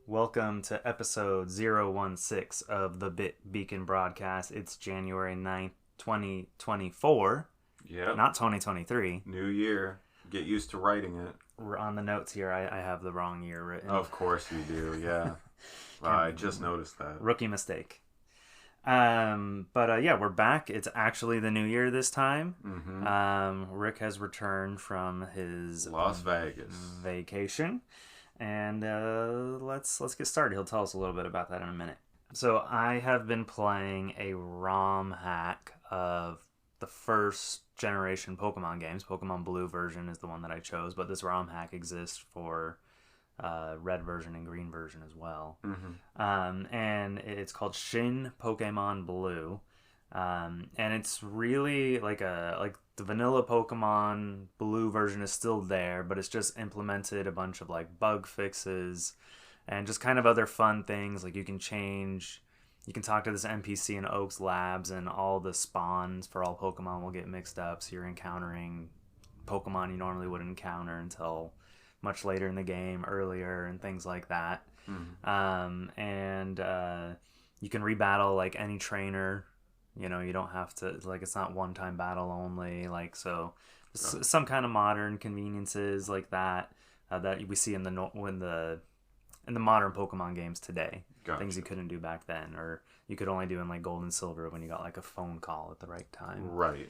Welcome to episode 016 of the Beacon broadcast. It's January 9th, 2024. Yeah. Not 2023. New year. Get used to writing it. On the notes here, I have the wrong year written. Of course you do, yeah. I just noticed that. Rookie mistake. But we're back. It's actually the new year this time. Mm-hmm. Rick has returned from his Las Vegas vacation. And let's get started. He'll tell us a little bit about that in a minute. So I have been playing a ROM hack of the first generation Pokemon games. Pokemon Blue version is the one that I chose, but this ROM hack exists for red version and green version as well. Mm-hmm. And it's called Shin Pokemon Blue. And it's really like the vanilla Pokemon Blue version is still there, but it's just implemented a bunch of like bug fixes and just kind of other fun things. Like you can talk to this NPC in Oak's Labs, and all the spawns for all Pokemon will get mixed up, so you're encountering Pokemon you normally wouldn't encounter until much later in the game, earlier, and things like that. Mm-hmm. You can rebattle like any trainer. You know, you don't have to, like, it's not one-time battle only, like, so some kind of modern conveniences like that that we see in the modern Pokemon games today. Gotcha. Things you couldn't do back then, or you could only do in like Gold and Silver when you got like a phone call at the right time. Right.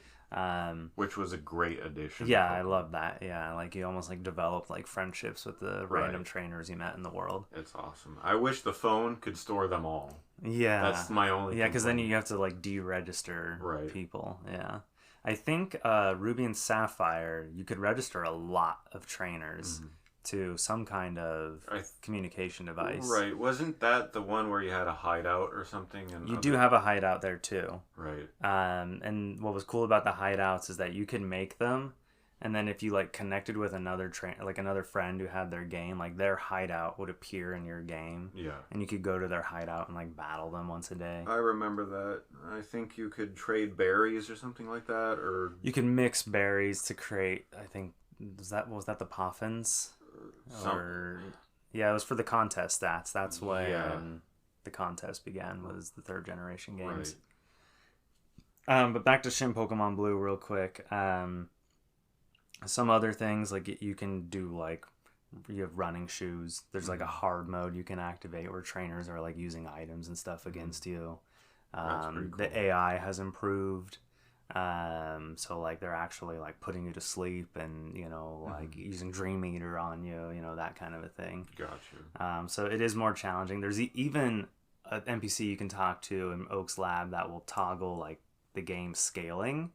Which was a great addition. Yeah, I love that. Yeah, like you almost like developed like friendships with the random trainers you met in the world. It's awesome. I wish the phone could store them all. Yeah. That's my only Yeah, because then you have to like deregister people. Yeah. I think Ruby and Sapphire, you could register a lot of trainers to some kind of communication device. Right. Wasn't that the one where you had a hideout or something? You do have a hideout there too. Right. And what was cool about the hideouts is that you could make them, and then if you like connected with another another friend who had their game, like their hideout would appear in your game. Yeah. And you could go to their hideout and like battle them once a day. I remember that. I think you could trade berries or something like that, or you can mix berries to create. I think was that the Poffins? Yeah, it was for the contest stats. That's when the contest began, was the third generation games. Right. But back to Shin Pokemon Blue real quick. Some other things, like you can do, like you have running shoes. There's like a hard mode you can activate where trainers are like using items and stuff against you. That's pretty cool. The AI has improved. So like they're actually like putting you to sleep, and you know, like using Dream Eater on you, you know, that kind of a thing. Gotcha. So it is more challenging. There's even an NPC you can talk to in Oak's Lab that will toggle like the game scaling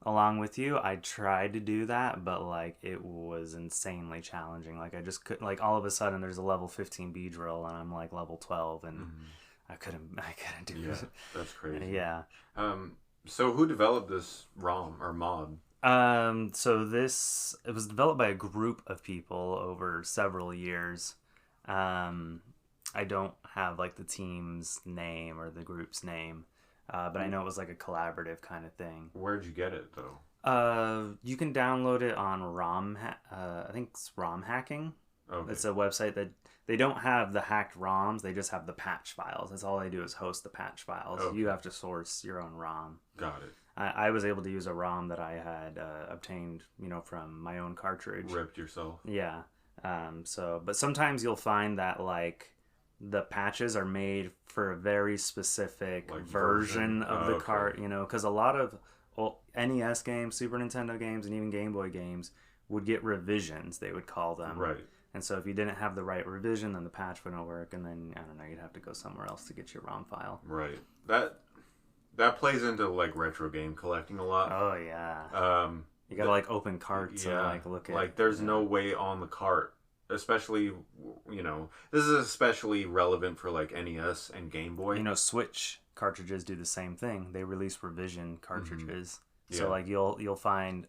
along with you. I tried to do that, but like it was insanely challenging. Like I just couldn't, like all of a sudden there's a level 15 Beedrill and I'm like level 12, and I couldn't do it. That's crazy. Yeah. So who developed this ROM or mod? So it was developed by a group of people over several years. I don't have like the team's name or the group's name, but I know it was like a collaborative kind of thing. Where'd you get it though? You can download it on I think it's ROM hacking. Okay. It's a website that they don't have the hacked ROMs, they just have the patch files. That's all they do is host the patch files. Okay. You have to source your own ROM. Got it. I was able to use a ROM that I had obtained, you know, from my own cartridge. Ripped yourself. Yeah. But sometimes you'll find that like the patches are made for a very specific like version of the cart, you know, because a lot of NES games, Super Nintendo games, and even Game Boy games would get revisions, they would call them. Right. And so if you didn't have the right revision, then the patch wouldn't work, and then, I don't know, you'd have to go somewhere else to get your ROM file. Right. That plays into, like, retro game collecting a lot. Oh, yeah. You gotta, like, open carts and, like, look at... Like, there's no way on the cart, especially, you know... This is especially relevant for, like, NES and Game Boy. You know, Switch cartridges do the same thing. They release revision cartridges. So Yeah. like you'll find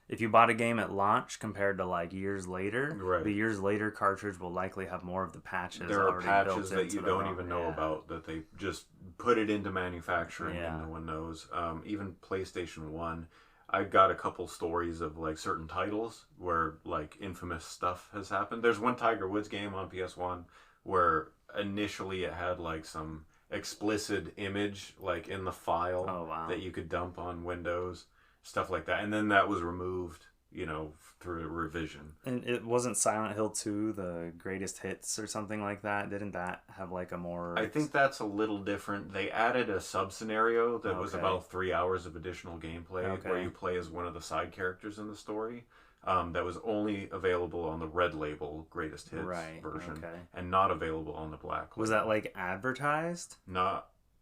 if you bought a game at launch compared to like years later, Right. the years later cartridge will likely have more of the patches There are already patches built that into you the don't ROM. even know Yeah. about that they just put it into manufacturing Yeah. and no one knows. Even PlayStation 1, I got a couple stories of like certain titles where like infamous stuff has happened. There's one Tiger Woods game on PS1 where initially it had like some explicit image like in the file Oh, wow. that you could dump on Windows, stuff like that. And then that was removed, through a revision. And it wasn't Silent Hill 2 the greatest hits or something like that? Didn't that have like a more... I think that's a little different. They added a sub-scenario that was Okay. about 3 hours of additional gameplay Okay. where you play as one of the side characters in the story. That was only available on the red label greatest hits Right, version okay. and not available on the black Was label. that like advertised?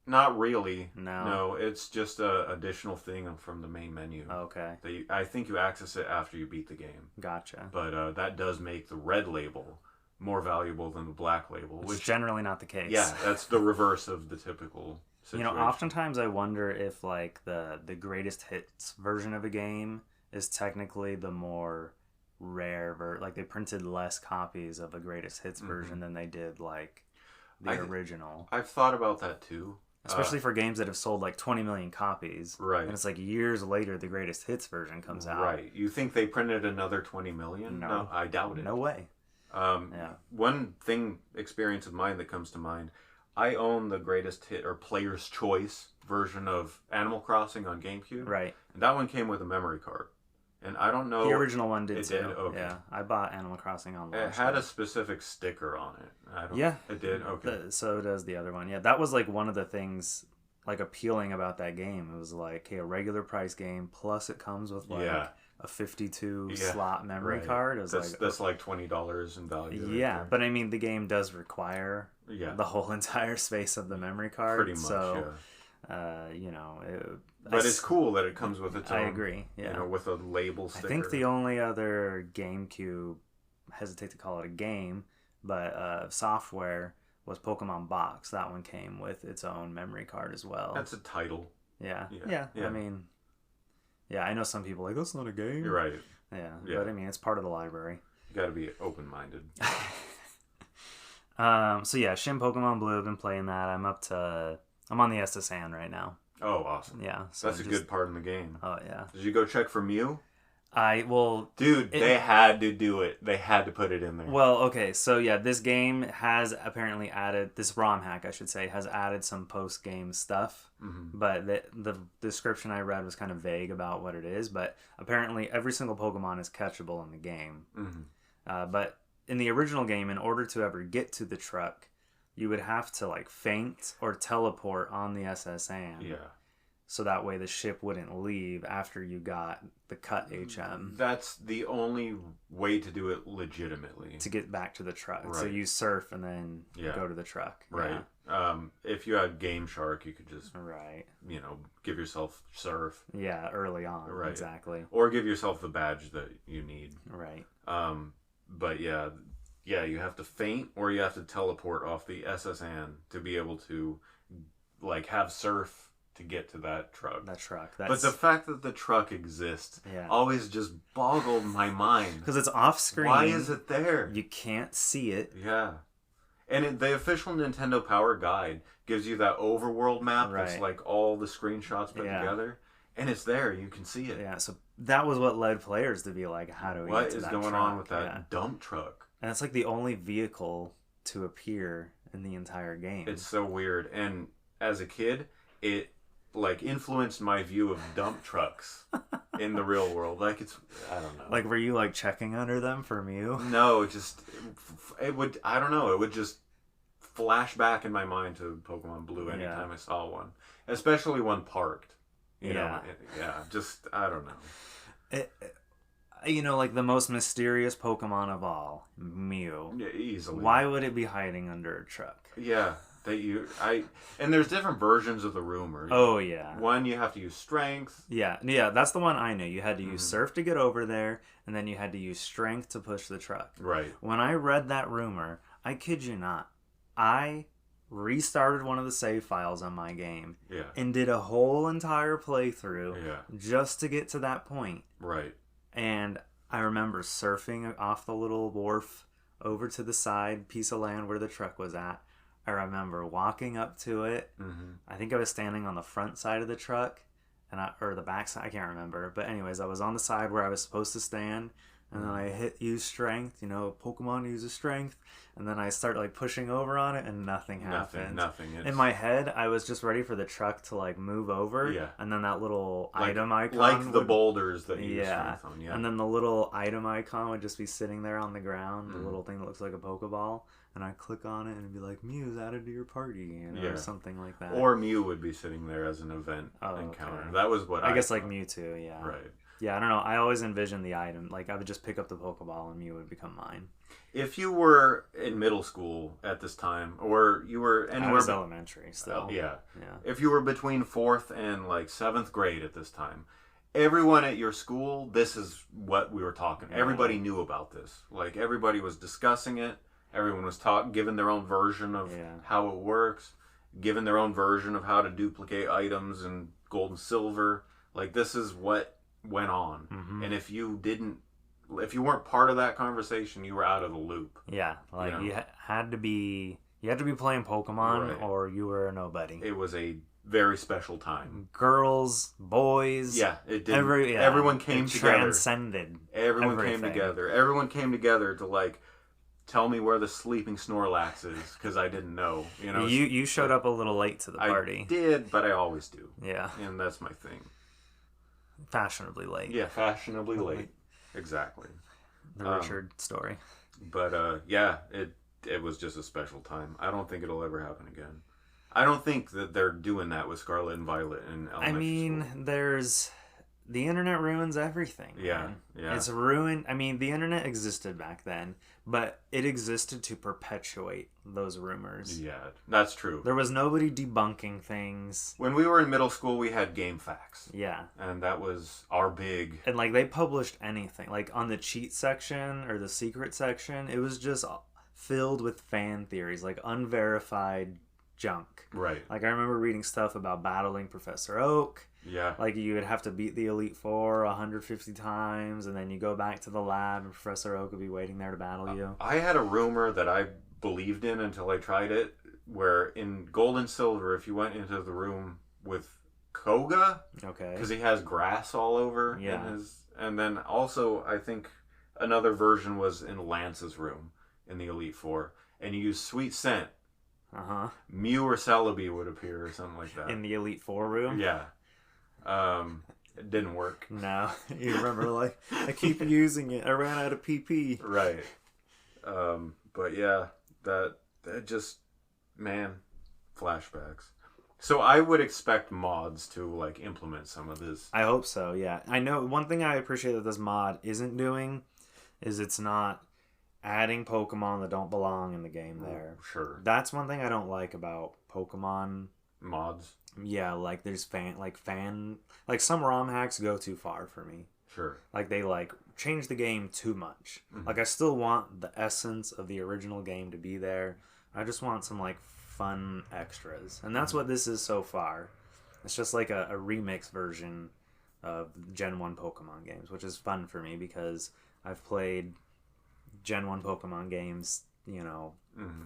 Not really. No. It's just a additional thing from the main menu. Okay. I think you access it after you beat the game. Gotcha. But that does make the red label more valuable than the black label, Which which is generally not the case. yeah, that's the reverse of the typical situation. Oftentimes I wonder if like the greatest hits version of a game is technically the more rare like they printed less copies of a greatest hits version than they did like the original. I've thought about that too. Especially for games that have sold like 20 million copies. Right. And it's like years later the greatest hits version comes out. Right. You think they printed another 20 million? No. I doubt it. No way. Yeah. One experience of mine that comes to mind, I own the greatest hit or player's choice version of Animal Crossing on GameCube. Right. And that one came with a memory card. And I don't know. The original one did It too. did? Okay. Yeah. I bought Animal Crossing on launch. It had a specific sticker on it. Yeah. It did? Okay. So does the other one. Yeah, that was like one of the things like appealing about that game. It was like, hey, a regular price game plus it comes with like a 52 slot memory card. It was that's like $20 in value. Yeah, right but I mean the game does require the whole entire space of the memory card. Pretty much, so, but it's cool that it comes with its own. I agree. Yeah, with a label sticker. I think the only other GameCube, I hesitate to call it a game, but software was Pokemon Box. That one came with its own memory card as well. That's a title. Yeah. I mean, I know some people are like, that's not a game. You're right. Yeah, but I mean, it's part of the library. You got to be open-minded. So yeah, Shin Pokemon Blue. I've been playing that. I'm on the SSN right now. Oh, awesome. Yeah. So that's a good part in the game. Oh, yeah. Did you go check for Mew? Dude, they had to do it. They had to put it in there. Well, okay, so yeah, this game has apparently added, this ROM hack, I should say, has added some post-game stuff, but the description I read was kind of vague about what it is, but apparently every single Pokemon is catchable in the game. But in the original game, in order to ever get to the truck, you would have to like faint or teleport on the SSN. Yeah. So that way the ship wouldn't leave after you got the cut HM. That's the only way to do it legitimately. To get back to the truck. Right. So you surf and then go to the truck. Right. Yeah. If you had Game Shark, you could just, right. Give yourself surf. Yeah, early on. Right. Exactly. Or give yourself the badge that you need. Right. But yeah, you have to faint or you have to teleport off the SSN to be able to, like, have surf to get to that truck. But the fact that the truck exists always just boggled my mind. Because it's off screen. Why is it there? You can't see it. Yeah. And the official Nintendo Power Guide gives you that overworld map that's like all the screenshots put together. And it's there. You can see it. Yeah, so that was what led players to be like, how do we get to that What is going on with that dump truck? And it's like the only vehicle to appear in the entire game. It's so weird. And as a kid, it like influenced my view of dump trucks in the real world. Like I don't know. Like were you like checking under them for Mew? No, it would I don't know. It would just flash back in my mind to Pokemon Blue anytime I saw one, especially one parked. You know, just I don't know. Like the most mysterious Pokemon of all, Mew. Yeah, easily. Why would it be hiding under a truck? Yeah. And there's different versions of the rumor. Oh yeah. One you have to use strength. Yeah, that's the one I knew. You had to use surf to get over there, and then you had to use strength to push the truck. Right. When I read that rumor, I kid you not, I restarted one of the save files on my game, Yeah. and did a whole entire playthrough Yeah. just to get to that point. Right. And I remember surfing off the little wharf over to the side piece of land where the truck was at. I remember walking up to it. Mm-hmm. I think I was standing on the front side of the truck, or the back side. I can't remember. But anyways, I was on the side where I was supposed to stand, and then I use strength. You know, Pokemon uses strength, and then I start like pushing over on it, and nothing happened. Nothing. In my head, I was just ready for the truck to like move over, Yeah. and then that little Like, item icon, like the boulders that you use yeah, strength on. Yeah. and then the little item icon would just be sitting there on the ground, the Mhm. little thing that looks like a Pokeball, and I click on it and it'd be like Mew's added to your party, you know, Yeah. or something like that. Or Mew would be sitting there as an event Oh, encounter. okay. That was what I guess thought. like Mewtwo, yeah. Right. Yeah, I don't know. I always envisioned the item. Like, I would just pick up the Pokeball and Mew would become mine. If you were in middle school at this time, or you were I anywhere, was elementary still. yeah. Yeah. If you were between 4th and like 7th grade at this time, everyone at your school, this is what we were talking. Yeah. Everybody knew about this. Like everybody was discussing it. Everyone was giving their own version of Yeah. how it works, giving their own version of how to duplicate items in gold and silver. Like this is what went on. Mhm. And if you weren't part of that conversation, you were out of the loop. Yeah, like know? you had to be playing Pokemon Right. or you were a nobody. It was a very special time. Girls, boys, Yeah, it did. everyone Everyone came together. Transcended. Everyone came everything. together. Everyone came together to like tell me where the sleeping Snorlax is because I didn't know. You know, You showed up a little late to the party. I did, but I always do, Yeah, and that's my thing. fashionably late. Yeah, fashionably late. Exactly. The Richard story. But yeah, it was just a special time. I don't think it'll ever happen again. I don't think that they're doing that with Scarlet and Violet in elementary I mean, school. the internet ruins everything. Yeah, man. yeah. It's ruined. I mean, the internet existed back then, but it existed to perpetuate those rumors. Yeah, that's true. There was nobody debunking things. When we were in middle school, we had Game Facts. Yeah. And that was our big... And like they published anything. Like on the cheat section or the secret section, it was just filled with fan theories, like unverified junk. Right. Like I remember reading stuff about battling Professor Oak. Yeah. Like you would have to beat the Elite Four 150 times, and then you go back to the lab, and Professor Oak would be waiting there to battle you. I had a rumor that I believed in until I tried it, where in Gold and Silver, if you went into the room with Koga, Okay. because he has grass all over Yeah. in his... And then also, I think another version was in Lance's room in the Elite Four, and you use Sweet Scent. Mew or Celebi would appear or something like that. In the Elite Four room? Yeah. It didn't work. No. You remember, like, I keep using it. I ran out of PP. Right. But yeah, that just, man, flashbacks. So I would expect mods to like implement some of this. I hope so, yeah. I know one thing I appreciate that this mod isn't doing is it's not adding Pokemon that don't belong in the game there. Sure. That's one thing I don't like about Pokemon Mods. Yeah, like there's like some ROM hacks go too far for me. Sure. Like they like change the game too much. Mhm. Like I still want the essence of the original game to be there. I just want some like fun extras. And that's what this is so far. It's just like a remix version of Gen 1 Pokemon games, which is fun for me because I've played Gen 1 Pokemon games,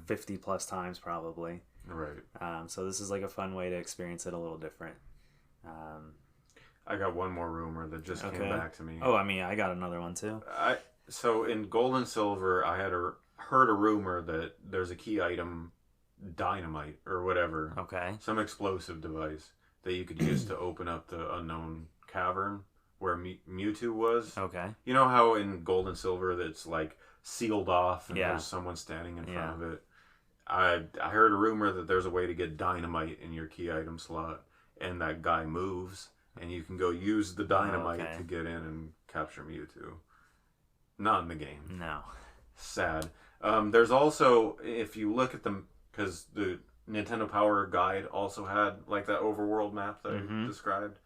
50 plus times probably. Right. So this is like a fun way to experience it a little different. I got one more rumor that just came back to me. Oh, I mean, I got another one too. So in Gold and Silver, I had heard a rumor that there's a key item, dynamite or whatever. Okay. Some explosive device that you could use to open up the unknown cavern where Mewtwo was. Okay. You know how in Gold and Silver that's like sealed off and Yeah. there's someone standing in front Yeah. of it? I heard a rumor that there's a way to get dynamite in your key item slot, and that guy moves, and you can go use the dynamite Okay. to get in and capture Mewtwo. Not in the game. No. Sad. There's also, if you look at them, because the Nintendo Power Guide also had like that overworld map that I described.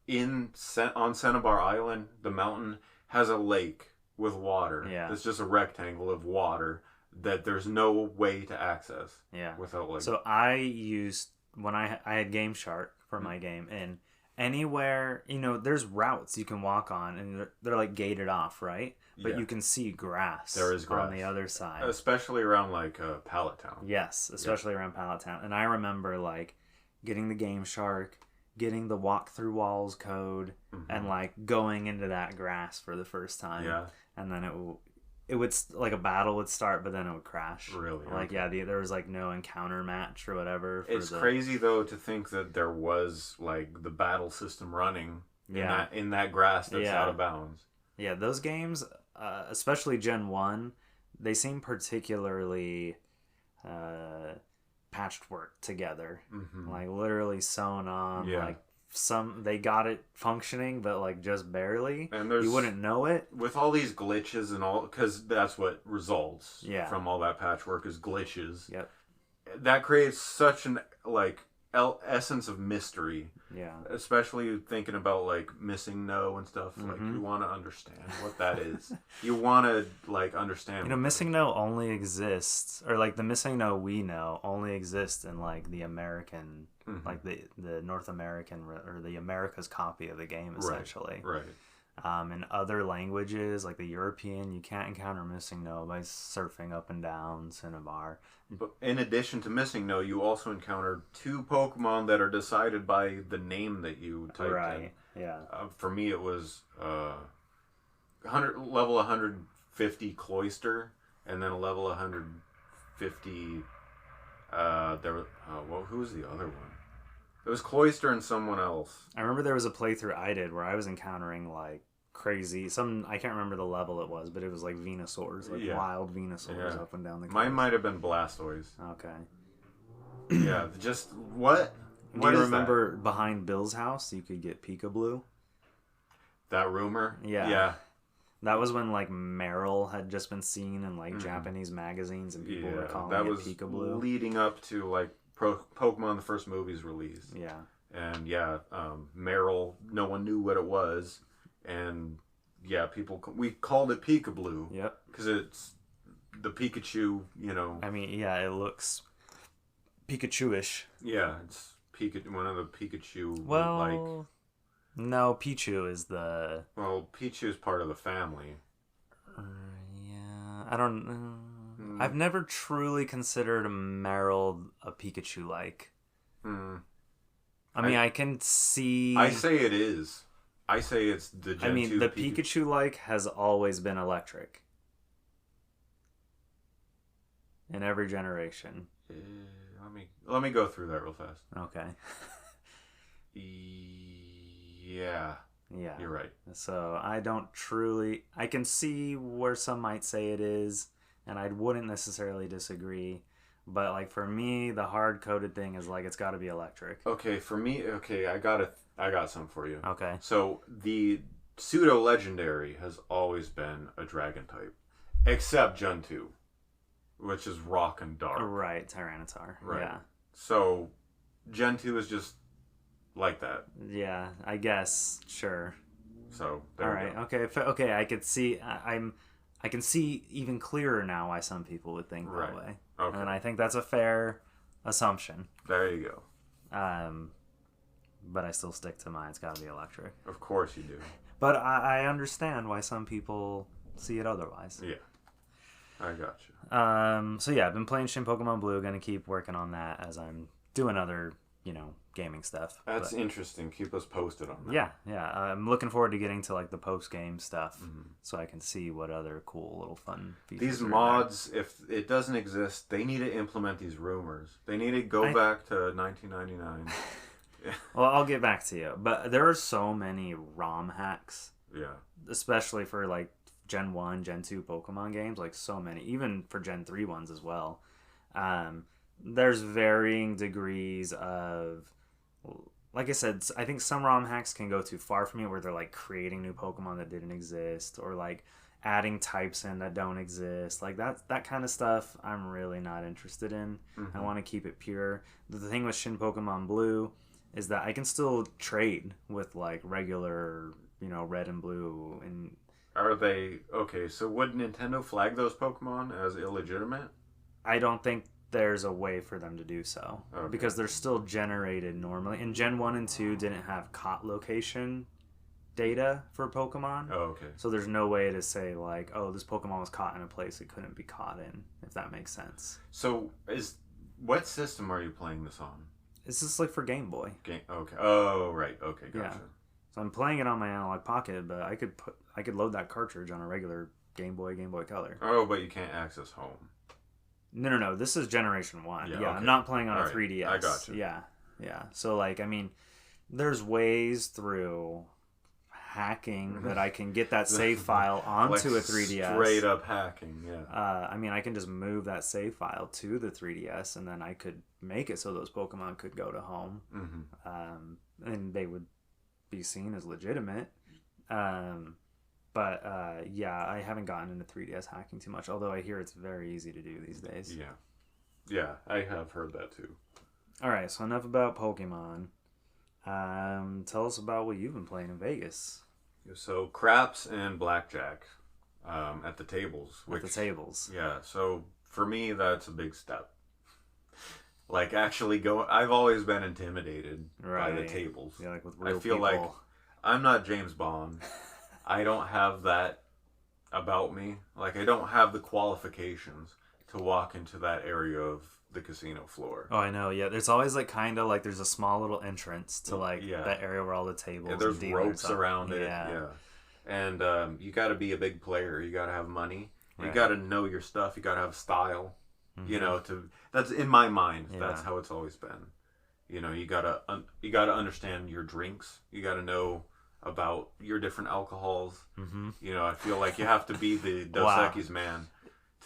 On Cinnabar Island, the mountain has a lake with water. Yeah. It's just a rectangle of water that there's no way to access. Yeah. Without like. So I used when I had Game Shark for my game, and anywhere there's routes you can walk on, and they're like gated off, right? But you can see grass. There is grass on the other side, especially around like Pallet Town. Yes, especially around Pallet Town. And I remember like getting the Game Shark, getting the walk through walls code, and like going into that grass for the first time. Yeah. And then it would like a battle would start, but then it would crash. Really? Like there was like no encounter match or whatever. It's crazy though to think that there was like the battle system running. In that grass that's out of bounds. Yeah, those games, especially Gen 1, they seem particularly patchwork together. Like literally sewn on. Like they got it functioning, but like just barely. And you wouldn't know it with all these glitches and all, because that's what results from all that patchwork is glitches. Yep. That creates such an like essence of mystery. Yeah. Especially thinking about like missing no and stuff. Like you want to understand what that is. You want to like understand. Missing no only exists, or like the missing no we know only exists in like the American, like the North American or the America's copy of the game essentially. Right. In other languages like the European, you can't encounter missing no by surfing up and down Cinnabar. But in addition to missing no, you also encounter 2 Pokemon that are decided by the name that you typed in. Yeah. For me, it was level 150 Cloyster, and then a level 150. Who was the other one? It was Cloyster and someone else. I remember there was a playthrough I did where I was encountering like crazy I can't remember the level it was, but it was like Venusaurs, like wild Venusaurs up and down the coast. Mine might have been Blastoise. Okay. Yeah, just what? Do you remember behind Bill's house you could get Peekaboo? That rumor? Yeah. That was when like Meryl had just been seen in like Japanese magazines, and people were calling it Peekaboo. That was leading up to like Pokemon the first movie's release. Yeah. And Meryl, no one knew what it was. And we called it Peekaboo. Yep. Because it's the Pikachu, I mean, it looks Pikachu-ish. Yeah, it's one of the Pikachu. Well, no, Pichu is the. Well, Pichu is part of the family. Yeah, I don't. I've never truly considered Meryl a Pikachu-like. I mean, I can see. I say it is. I say it's the Gen 2 the Pikachu-like has always been electric. In every generation. Let me go through that real fast. Okay. Yeah. Yeah. You're right. So I can see where some might say it is, and I wouldn't necessarily disagree. But like for me, the hard-coded thing is like it's got to be electric. Okay, for me, I got some for you. Okay. So the pseudo legendary has always been a dragon type, except Gen 2, which is rock and dark. Right, Tyranitar. Right. Yeah. So Gen 2 is just like that. Yeah, I guess. Sure. So all right. Okay. I could see. I can see even clearer now why some people would think that way. Okay. And I think that's a fair assumption. There you go. But I still stick to mine. It's got to be electric. Of course you do. But I understand why some people see it otherwise. Yeah. I got you. So yeah, I've been playing Shin Pokemon Blue. Gonna keep working on that as I'm doing other, gaming stuff. That's interesting. Keep us posted on that. Yeah. I'm looking forward to getting to like the post-game stuff, so I can see what other cool little fun features. These mods, if it doesn't exist, they need to implement these rumors. They need to go back to 1999. Well, I'll get back to you, but there are so many ROM hacks. Yeah. Especially for like Gen 1, Gen 2 Pokemon games, like so many, even for Gen 3 ones as well. There's varying degrees of, like I said, I think some ROM hacks can go too far for me, where they're like creating new Pokemon that didn't exist, or like adding types in that don't exist. Like that kind of stuff I'm really not interested in. I want to keep it pure. The thing with Shin Pokemon Blue is that I can still trade with like regular, red and blue, and Are they okay? So would Nintendo flag those Pokemon as illegitimate? I don't think there's a way for them to do so Okay. because they're still generated normally. And Gen 1 and 2 didn't have caught location data for Pokemon. Oh, okay. So there's no way to say like, oh, this Pokemon was caught in a place it couldn't be caught in, if that makes sense. So what system are you playing this on? It's just like for Game Boy. Okay. Oh, right. Okay, gotcha. Yeah. So I'm playing it on my Analog Pocket, but I could load that cartridge on a regular Game Boy Color. Oh, but you can't access home. No. This is Generation 1. Yeah, okay. I'm not playing on All a right. 3DS. I gotcha. Yeah. So, like, I mean, there's ways through hacking that I can get that save file onto a 3DS. Straight up hacking, yeah. I mean, I can just move that save file to the 3DS, and then I could make it so those Pokemon could go to home. Mm-hmm. And they would be seen as legitimate. But I haven't gotten into 3DS hacking too much, although I hear it's very easy to do these days. Yeah, I have heard that too. All right, so enough about Pokemon. Tell us about what you've been playing in Vegas. So craps and blackjack at the tables. At the tables. Yeah, so for me, that's a big step. Like actually I've always been intimidated by the tables. Yeah, like with real I feel people. like I'm not James Bond. I don't have that about me. Like I don't have the qualifications to walk into that area of the casino floor. Oh, I know. Yeah, there's always like kind of like there's a small little entrance to like that area where all the tables. Yeah, there's and ropes around it. Yeah. And you got to be a big player. You got to have money. You Right. got to know your stuff. You got to have style. Mm-hmm. You know, that's in my mind. Yeah. That's how it's always been. You know, you gotta understand your drinks. You gotta know about your different alcohols. Mm-hmm. You know, I feel like you have to be the Dos Equis man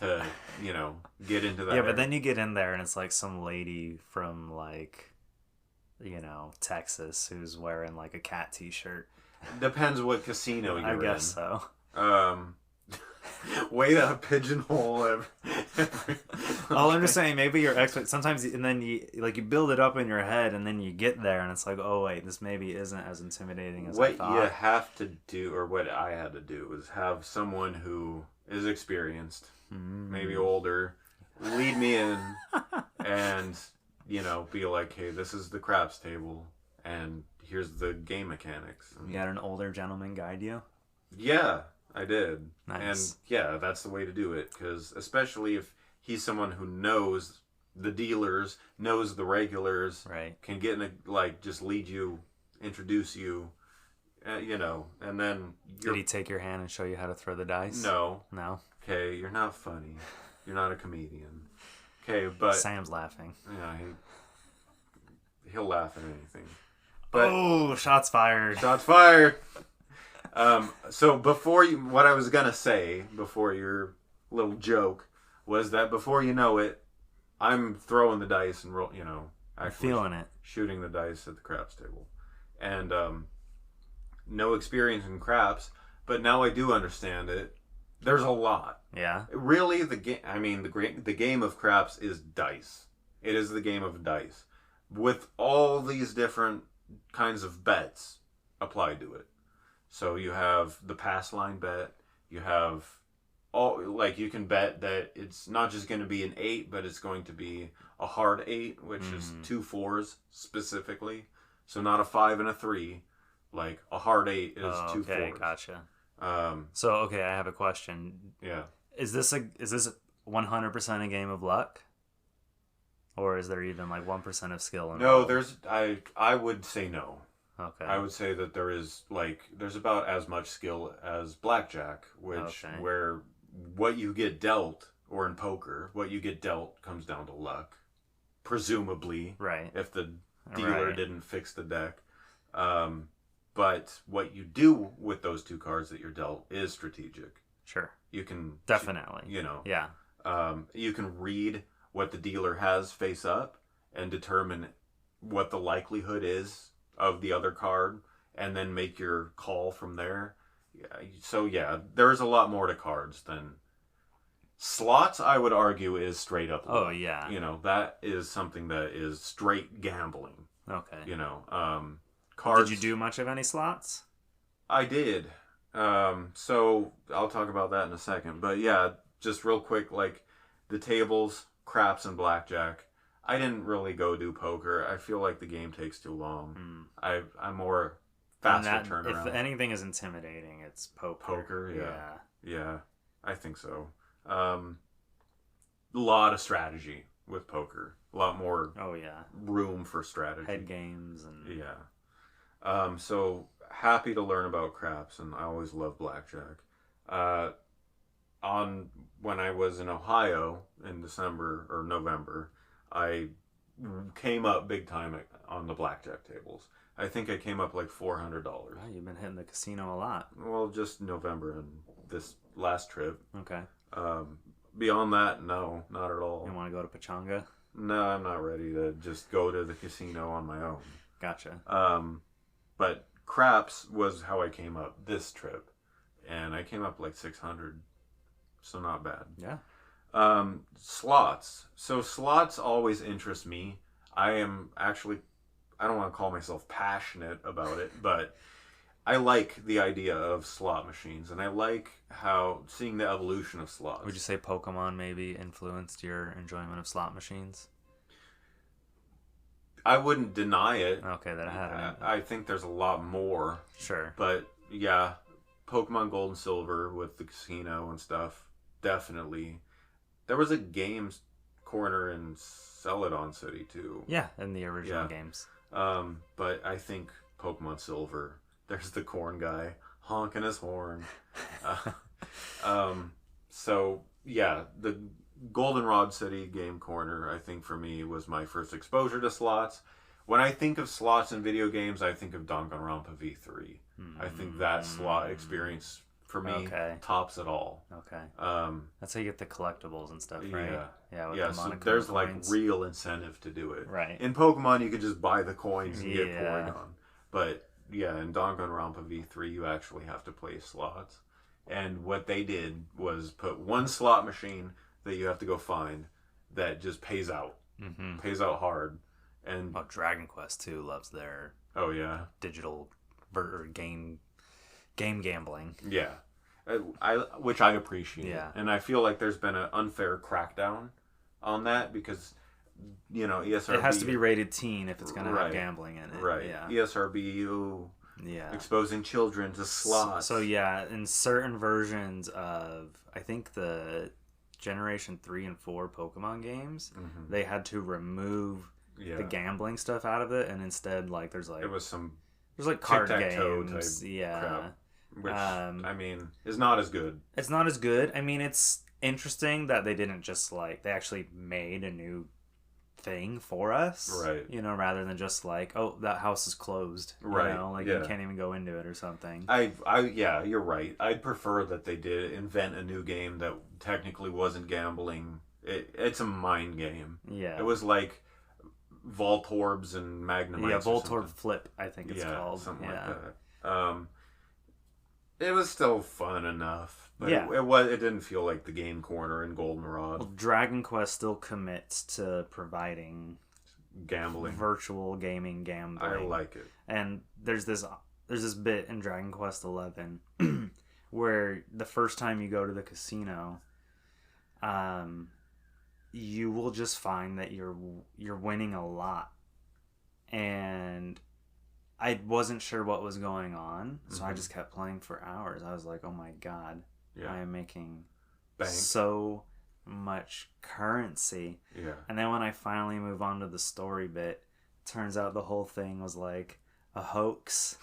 to, you know, get into that. Yeah, but then you get in there and it's like some lady from like, you know, Texas who's wearing like a cat T-shirt. Depends what casino you're in. I guess so. Way to pigeonhole every All I'm just saying, maybe your sometimes, and then you build it up in your head, and then you get there, and it's like, oh wait, this maybe isn't as intimidating as I thought. What you have to do, or what I had to do, is have someone who is experienced, maybe older, lead me in, and you know, be like, hey, this is the craps table, and here's the game mechanics. You had an older gentleman guide you? Yeah, I did. Nice. And yeah, that's the way to do it, because especially if he's someone who knows the dealers, knows the regulars, Right. can get in just lead you, introduce you, you know, and then Did he take your hand and show you how to throw the dice? No. Okay, you're not funny. You're not a comedian. Okay, but Sam's laughing. yeah, he'll laugh at anything. But oh, shots fired. shots fired. So what I was gonna say before your little joke was that before you know it, I'm throwing the dice and actually feeling it, shooting the dice at the craps table, and no experience in craps, but now I do understand it. There's a lot. Yeah. Really, the game. I mean, the game of craps is dice. It is the game of dice with all these different kinds of bets applied to it. So you have the pass line bet. You have you can bet that it's not just going to be an 8, but it's going to be a hard 8, which is 2 4s specifically. So not a 5 and a 3. Like a hard 8 is 2 4s. Okay, gotcha. So I have a question. Yeah. Is this 100% a game of luck? Or is there even like 1% of skill involved? No, I would say no. Okay. I would say that there's about as much skill as blackjack, where what you get dealt, or in poker, what you get dealt comes down to luck, presumably. Right. If the dealer didn't fix the deck. But what you do with those 2 cards that you're dealt is strategic. Sure. You can definitely. Yeah. You can read what the dealer has face up and determine what the likelihood is of the other card, and then make your call from there. So yeah, there's a lot more to cards than slots. I would argue is straight up luck. Oh yeah. That is something that is straight gambling. Okay. Cards. Did you do much of any slots? I did. So I'll talk about that in a second. But yeah, just real quick, like the tables, craps, and blackjack. I didn't really go do poker. I feel like the game takes too long. Mm. I'm more And faster that, if turnaround. anything is intimidating, it's poker. Poker, yeah, Yeah. yeah, I think so. A lot of strategy with poker. A lot more Oh yeah. room for strategy. Head games and Yeah. So happy to learn about craps, and I always love blackjack. Uh, on when I was in Ohio in December or November, I came up big time on the blackjack tables. I think I came up like $400. wow, you've been hitting the casino a lot. Well, just November and this last trip. Okay. Beyond that, no, not at all. You want to go to Pachanga? No, I'm not ready to just go to the casino on my own. Gotcha. But craps was how I came up this trip, and I came up like 600, so not bad. Yeah. Slots. So slots always interest me. I am actually, I don't want to call myself passionate about it, but I like the idea of slot machines, and I like how seeing the evolution of slots. Would you say Pokemon maybe influenced your enjoyment of slot machines? I wouldn't deny it. Okay, that I had. I think there's a lot more, Sure. but yeah, Pokemon Gold and Silver with the casino and stuff, definitely. There was a games corner in Celadon City too. Yeah, in the original Yeah. games. But I think Pokemon Silver, there's the corn guy honking his horn. So yeah, the Goldenrod City game corner, I think for me was my first exposure to slots. When I think of slots in video games, I think of Danganronpa V3. I think that slot experience for me Okay. tops it all. Okay. Um, That's how you get the collectibles and stuff, right? yeah, Yeah. With yeah. the So Monochrome there's like coins. real incentive to do it. Right. In Pokemon, you could just buy the coins and get Yeah. Porygon. But yeah, in Danganronpa V3, you actually have to play slots. And what they did was put one slot machine that you have to go find that just pays out, pays out hard. And Oh, Dragon Quest too loves their oh yeah, digital or game gambling. yeah, which I appreciate. Yeah. And I feel like there's been an unfair crackdown on that because ESRB It has to be rated teen if it's going to Right. have gambling in it. right. Yeah. ESRB Yeah. exposing children to slots. So yeah, in certain versions of I think the Generation 3 and 4 Pokemon games, they had to remove yeah, the gambling stuff out of it, and instead like there's it was some like card tic-tac-toe games. type Yeah. crap, which Um, I mean is not as good. It's not as good. I mean, it's interesting that they didn't just like they actually made a new thing for us, Right. Rather than just like, oh, that house is closed, Right, like yeah. you can't even go into it or something. Yeah, you're right. I'd prefer that they did invent a new game that technically wasn't gambling. It's a mind game. Yeah, It was like Voltorbs and Magnemites. yeah, or Voltorb something. Flip, I think it's called. Something Yeah. like that. It was still fun enough. But Yeah. it didn't feel like the game corner in Goldenrod. Well, Dragon Quest still commits to providing Gambling. virtual gaming gambling. I like it. And there's this bit in Dragon Quest 11 where the first time you go to the casino, you will just find that you're winning a lot, and I wasn't sure what was going on, so I just kept playing for hours. I was like, oh my god, Yeah. I am making Bank. so much currency. Yeah. And then when I finally move on to the story bit, turns out the whole thing was like a hoax.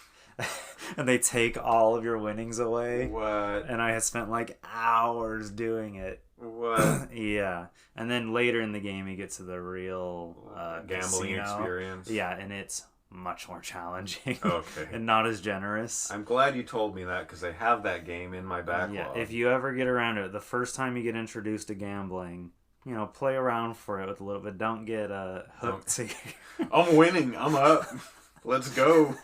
And they take all of your winnings away. What? And I had spent like hours doing it. What? Yeah. And then later in the game, you get to the real Gambling casino. experience. Yeah, and it's much more challenging. Okay. And not as generous. I'm glad you told me that because I have that game in my backlog. Yeah, if you ever get around to it, the first time you get introduced to gambling, play around for it with a little bit. Don't get hooked. I'm winning. I'm up. Let's go.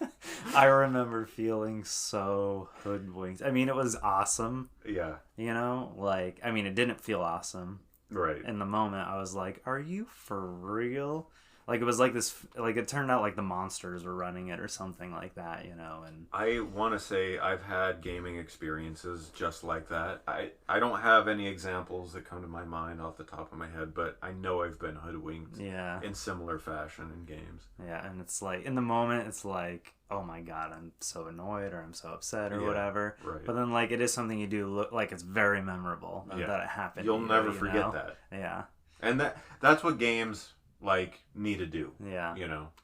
I remember feeling so hoodwinked. I mean, it was awesome. Yeah. It didn't feel awesome Right. in the moment. I was like, "Are you for real?" Like, it was like this, like, it turned out like the monsters were running it or something like that, and... I want to say I've had gaming experiences just like that. I don't have any examples that come to my mind off the top of my head, but I know I've been hoodwinked in similar fashion in games. Yeah, and it's like, in the moment, it's like, oh my god, I'm so annoyed or I'm so upset or whatever. Right. But then, like, it is something you do look like it's very memorable that it happened. You'll never forget that. Yeah. And that's what games like need to do. Yeah.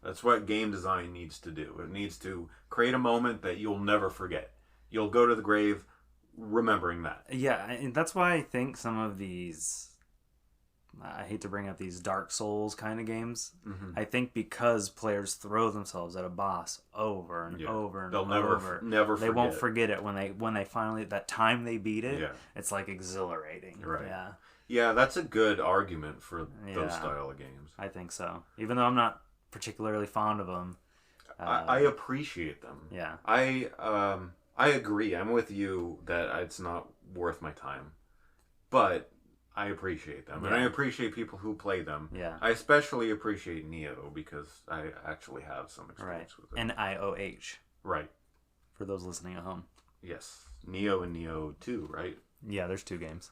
That's what game design needs to do. It needs to create a moment that you'll never forget. You'll go to the grave remembering that. Yeah, and that's why I think some of these, I hate to bring up these Dark Souls kind of games. Mm-hmm. I think because players throw themselves at a boss over and over and They'll over, never they won't forget it when they finally, that time they beat it. Yeah. It's like exhilarating. Right. Yeah. Yeah, that's a good argument for those style of games. I think so. Even though I'm not particularly fond of them. I appreciate them. Yeah. I agree. I'm with you that it's not worth my time. But I appreciate them. And I appreciate people who play them. Yeah. I especially appreciate Neo because I actually have some experience with it. NIOH. Right. For those listening at home. Yes. Neo and Neo 2, right? Yeah, there's 2 games.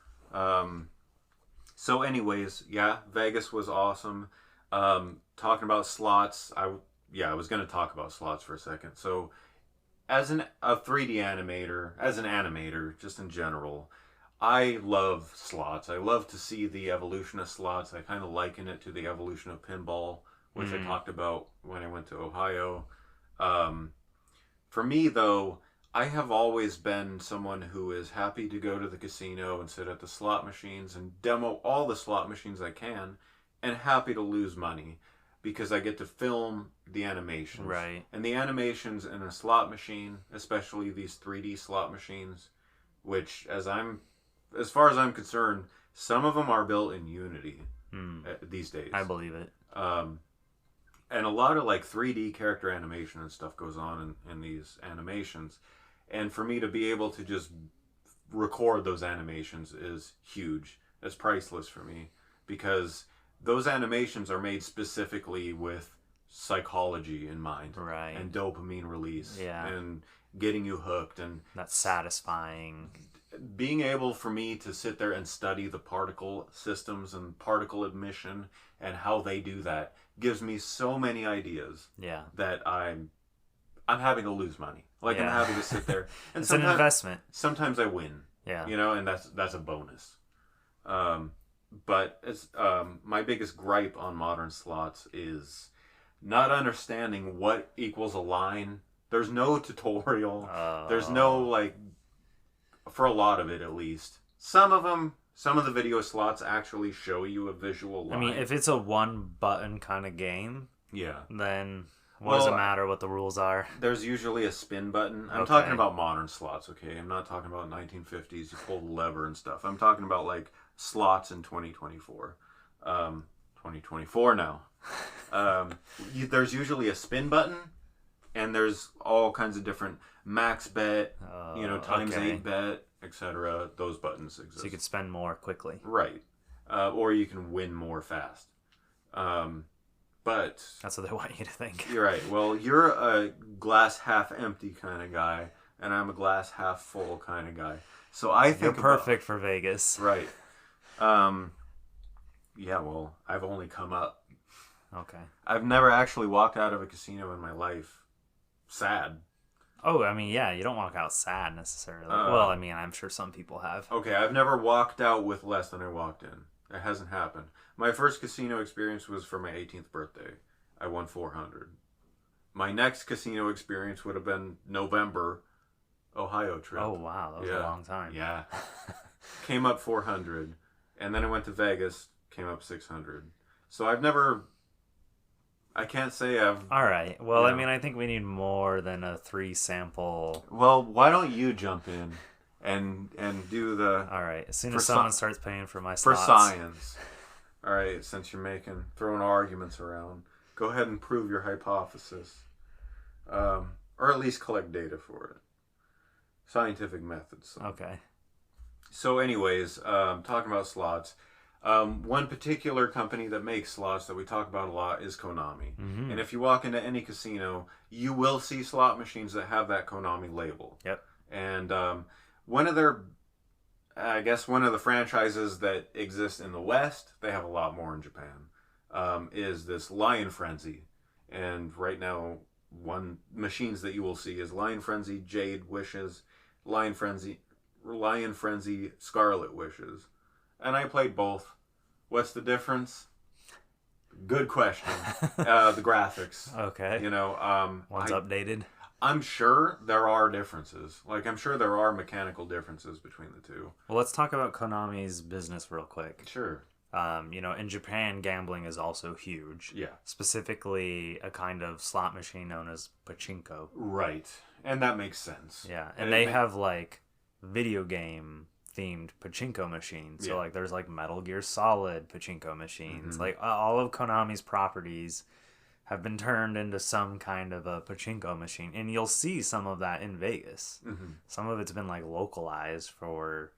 So anyways, Vegas was awesome. Talking about slots, I was going to talk about slots for a second. So as a 3D animator, as an animator, just in general, I love slots. I love to see the evolution of slots. I kind of liken it to the evolution of pinball, which I talked about when I went to Ohio. For me, though, I have always been someone who is happy to go to the casino and sit at the slot machines and demo all the slot machines I can, and happy to lose money because I get to film the animations. Right. And the animations in a slot machine, especially these 3D slot machines, which as far as I'm concerned, some of them are built in Unity these days. I believe it. And a lot of like 3D character animation and stuff goes on in these animations. And for me to be able to just record those animations is huge. It's priceless for me because those animations are made specifically with psychology in mind. Right. And dopamine release. Yeah. And getting you hooked. And that's satisfying. Being able for me to sit there and study the particle systems and particle emission and how they do that gives me so many ideas. Yeah. That I'm having to lose money. Like I'm having to sit there, and it's an investment. Sometimes I win. Yeah. And that's a bonus. But it's my biggest gripe on modern slots is not understanding what equals a line. There's no tutorial. There's no for a lot of it at least. Some of the video slots actually show you a visual line. I mean, if it's a one button kind of game, then what does it matter what the rules are? There's usually a spin button. I'm talking about modern slots, okay? I'm not talking about 1950s, you pull the lever and stuff. I'm talking about like slots in 2024. 2024 now. There's usually a spin button, and there's all kinds of different max bet, times 8 bet, etc. Those buttons exist. So you could spend more quickly. Right. Or you can win more fast. But that's what they want you to think. You're right. Well, you're a glass half empty kind of guy, and I'm a glass half full kind of guy. So I think you're perfect for Vegas. Right. Yeah, well, I've only come up. Okay. I've never actually walked out of a casino in my life sad. Oh, I mean, yeah, you don't walk out sad necessarily. Well, I mean, I'm sure some people have. Okay, I've never walked out with less than I walked in. It hasn't happened. My first casino experience was for my 18th birthday. I won 400. My next casino experience would have been November, Ohio trip. Oh, wow. That was a long time. Yeah. Came up 400. And then I went to Vegas, came up 600. So I can't say I've... All right. Well, I mean, I think we need more than a 3 sample... Well, why don't you jump in and do the... All right. As soon as someone starts paying for my for slots... For science. All right, since you're throwing arguments around, go ahead and prove your hypothesis. Or at least collect data for it. Scientific methods. Okay. So anyways, talking about slots, One particular company that makes slots that we talk about a lot is Konami. Mm-hmm. And if you walk into any casino, you will see slot machines that have that Konami label. Yep. And one of their, I guess, one of the franchises that exist in the West, they have a lot more in Japan, is this Lion Frenzy. And right now, one machines that you will see is Lion Frenzy, Jade Wishes, Lion Frenzy, Scarlet Wishes. And I played both. What's the difference? Good question. The graphics. Okay. You know, One's updated. I'm sure there are differences. Like, I'm sure there are mechanical differences between the two. Well, let's talk about Konami's business real quick. Sure. You know, in Japan, gambling is also huge. Yeah. Specifically, a kind of slot machine known as pachinko. Right. And that makes sense. Yeah, and they have, like, video game themed pachinko machines. So like there's like Metal Gear Solid pachinko machines. Mm-hmm. Like all of Konami's properties have been turned into some kind of a pachinko machine, and you'll see some of that in Vegas. Mm-hmm. Some of it's been like localized for,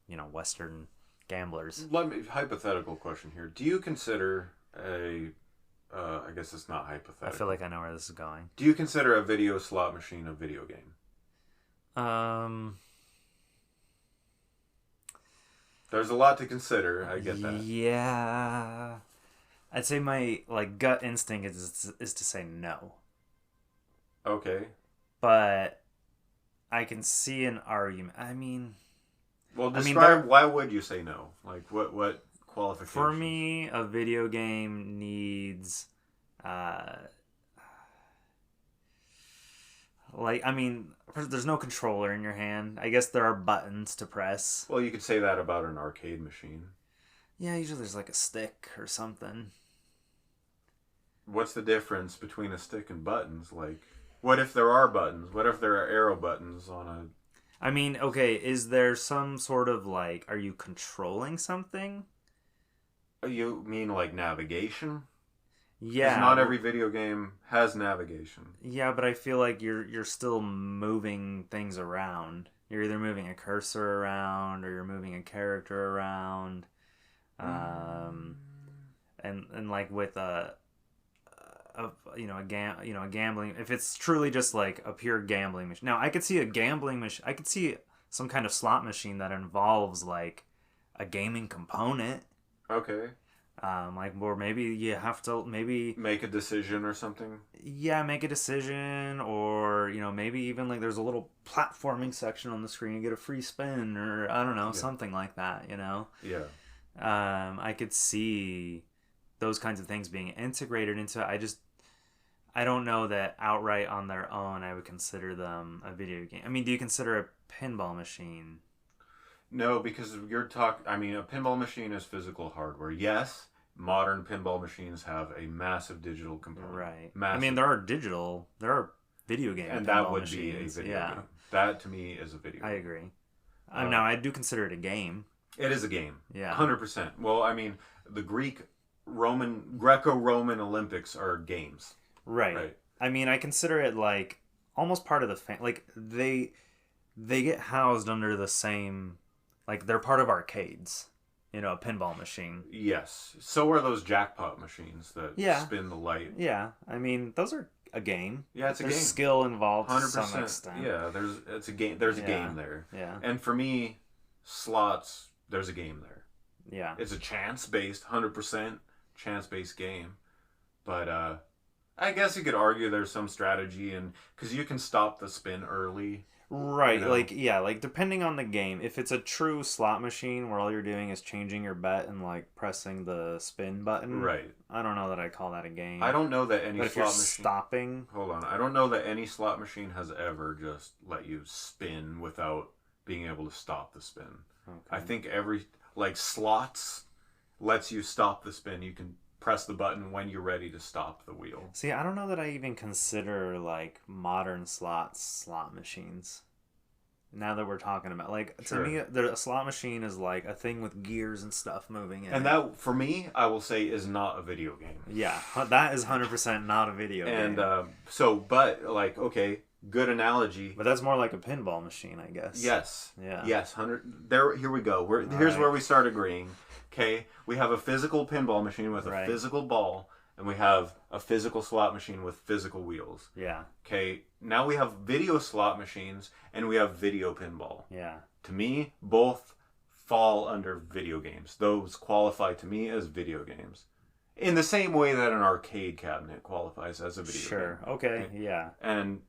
you know, Western gamblers. Hypothetical question here. Do you consider I guess it's not hypothetical. I feel like I know where this is going. Do you consider a video slot machine a video game? There's a lot to consider. I get that. Yeah. I'd say my like gut instinct is to say no. Okay. But I can see an argument. I mean, well, describe why would you say no? Like what qualifications? For me, a video game needs like, I mean, there's no controller in your hand. I guess there are buttons to press. Well, you could say that about an arcade machine. Yeah, usually there's like a stick or something. What's the difference between a stick and buttons? Like, what if there are buttons? What if there are arrow buttons on a... I mean, okay, is there some sort of like, are you controlling something? You mean like navigation? Yeah. 'Cause not every video game has navigation. Yeah, but I feel like you're still moving things around. You're either moving a cursor around or you're moving a character around. And like with a gambling, if it's truly just like a pure gambling machine. Now, I could see a gambling machine. I could see some kind of slot machine that involves like a gaming component. Okay. Like, or maybe you have to make a decision or something. Yeah, make a decision, or maybe even like there's a little platforming section on the screen. You get a free spin, or I don't know, something like that. Yeah. I could see those kinds of things being integrated into it. I don't know that outright on their own I would consider them a video game. I mean, do you consider a pinball machine? No, because a pinball machine is physical hardware. Yes, modern pinball machines have a massive digital component. Right. Massive. I mean, there are video game and pinball that would machines. be a video game. That, to me, is a video game. I agree. Now, I do consider it a game. It is a game. Yeah. 100%. Well, I mean, the Greco-Roman Olympics are games. Right. I mean, I consider it like almost part of the like they get housed under the same, like they're part of arcades. A pinball machine. Yes. So are those jackpot machines that spin the light. Yeah. I mean, those are a game. Yeah, it's a game. There's skill involved 100%. to some extent. Yeah, there's a game there. Yeah. And for me, slots, there's a game there. Yeah. It's a chance-based, 100% chance-based game. But I guess you could argue there's some strategy, and because you can stop the spin early. Right, like depending on the game, if it's a true slot machine where all you're doing is changing your bet and like pressing the spin button, right? I don't know that I call that a game. I don't know that any but slot if you're machine. Stopping. Hold on, I don't know that any slot machine has ever just let you spin without being able to stop the spin. Okay. I think every slots lets you stop the spin. You can press the button when you're ready to stop the wheel. See, I don't know that I even consider like modern slot machines. Now that we're talking about, to me, a slot machine is like a thing with gears and stuff moving in. And that, for me, I will say, is not a video game. Yeah, that is 100% not a video game. And okay, good analogy. But that's more like a pinball machine, I guess. Yes. Yeah. Yes. There. Here we go. Here's where we start agreeing. Okay. We have a physical pinball machine with a physical ball, and we have a physical slot machine with physical wheels. Yeah. Okay. Now we have video slot machines, and we have video pinball. Yeah. To me, both fall under video games. Those qualify to me as video games. In the same way that an arcade cabinet qualifies as a video game. Sure. Okay. Yeah. And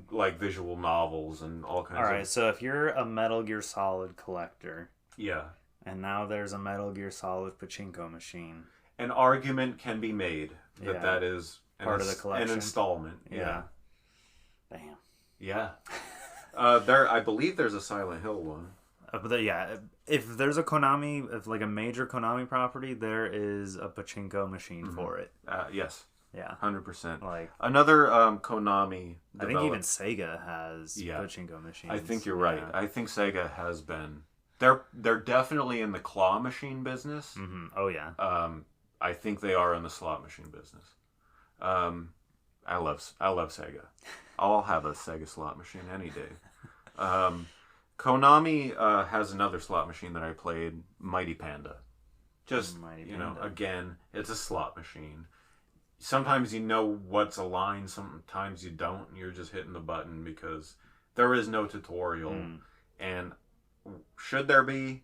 like visual novels and all kinds of... All right, so if you're a Metal Gear Solid collector... Yeah. And now there's a Metal Gear Solid pachinko machine. An argument can be made that that is... part of the collection. An installment. Yeah. Damn. Yeah. I believe there's a Silent Hill one. But if there's a Konami, if like a major Konami property, there is a pachinko machine for it. Yes. Yeah. 100%. Like another Konami I think even Sega has pachinko machines. I think you're right. I think Sega has been. They're definitely in the claw machine business. Mm-hmm. Oh yeah. I think they are in the slot machine business. I love Sega. I'll have a Sega slot machine any day. Konami has another slot machine that I played, Mighty Panda. Just, again, it's a slot machine. Sometimes you know what's a line, sometimes you don't, and you're just hitting the button because there is no tutorial. And should there be?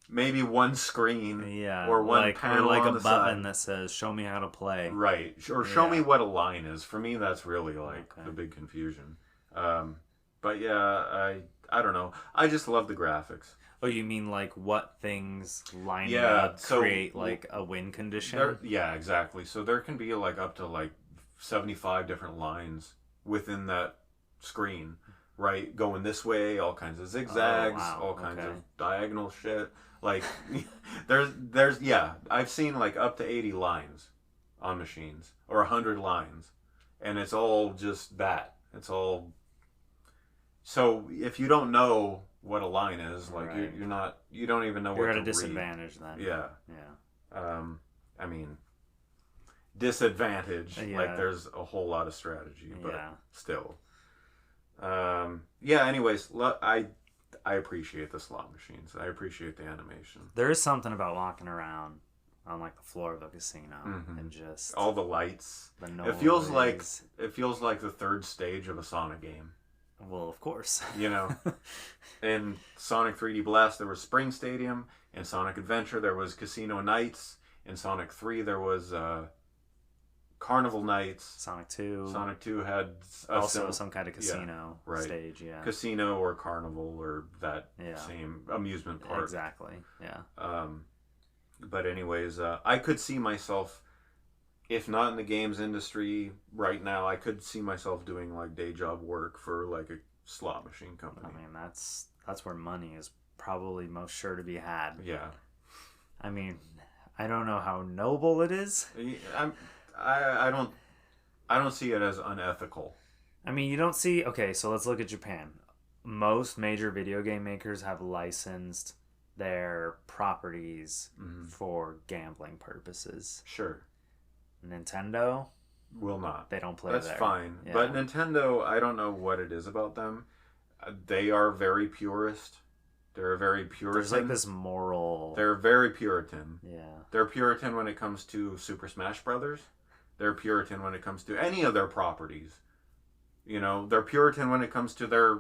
Maybe one screen or one panel or like on a the button side that says, show me how to play. Right. Or show me what a line is. For me, that's really like the big confusion. But yeah, I don't know. I just love the graphics. Oh, you mean like what things line up create like a win condition? Yeah, exactly. So there can be like up to like 75 different lines within that screen, right? Going this way, all kinds of zigzags, all kinds of diagonal shit. Like there's I've seen like up to 80 lines on machines or 100 lines, and it's all just that. It's all. So if you don't know what a line is, like you don't even know what to read. You're at a disadvantage then. Yeah. I mean, disadvantage. Like there's a whole lot of strategy, but still. Anyways, I appreciate the slot machines. I appreciate the animation. There is something about walking around on like the floor of the casino and just all the lights. The noise. It feels like the third stage of a Sonic game. Well, of course. In Sonic 3D Blast there was Spring Stadium. In Sonic Adventure there was Casino Nights. In Sonic 3 there was Carnival Nights. Sonic 2. Sonic 2 had also some kind of casino stage, Casino or Carnival or that same amusement park. Exactly, yeah. But anyways, I could see myself, if not in the games industry right now, I could see myself doing like day job work for like a slot machine company. I mean, that's where money is probably most sure to be had. Yeah. I mean, I don't know how noble it is. I don't see it as unethical. I mean, you don't see... Okay, so let's look at Japan. Most major video game makers have licensed their properties for gambling purposes. Sure. Nintendo will not. They don't play That's there. Fine. Yeah. But Nintendo, I don't know what it is about them. They are very purist. They're very Puritan. There's like this moral... They're very Puritan. Yeah. They're Puritan when it comes to Super Smash Brothers. They're Puritan when it comes to any of their properties. They're Puritan when it comes to their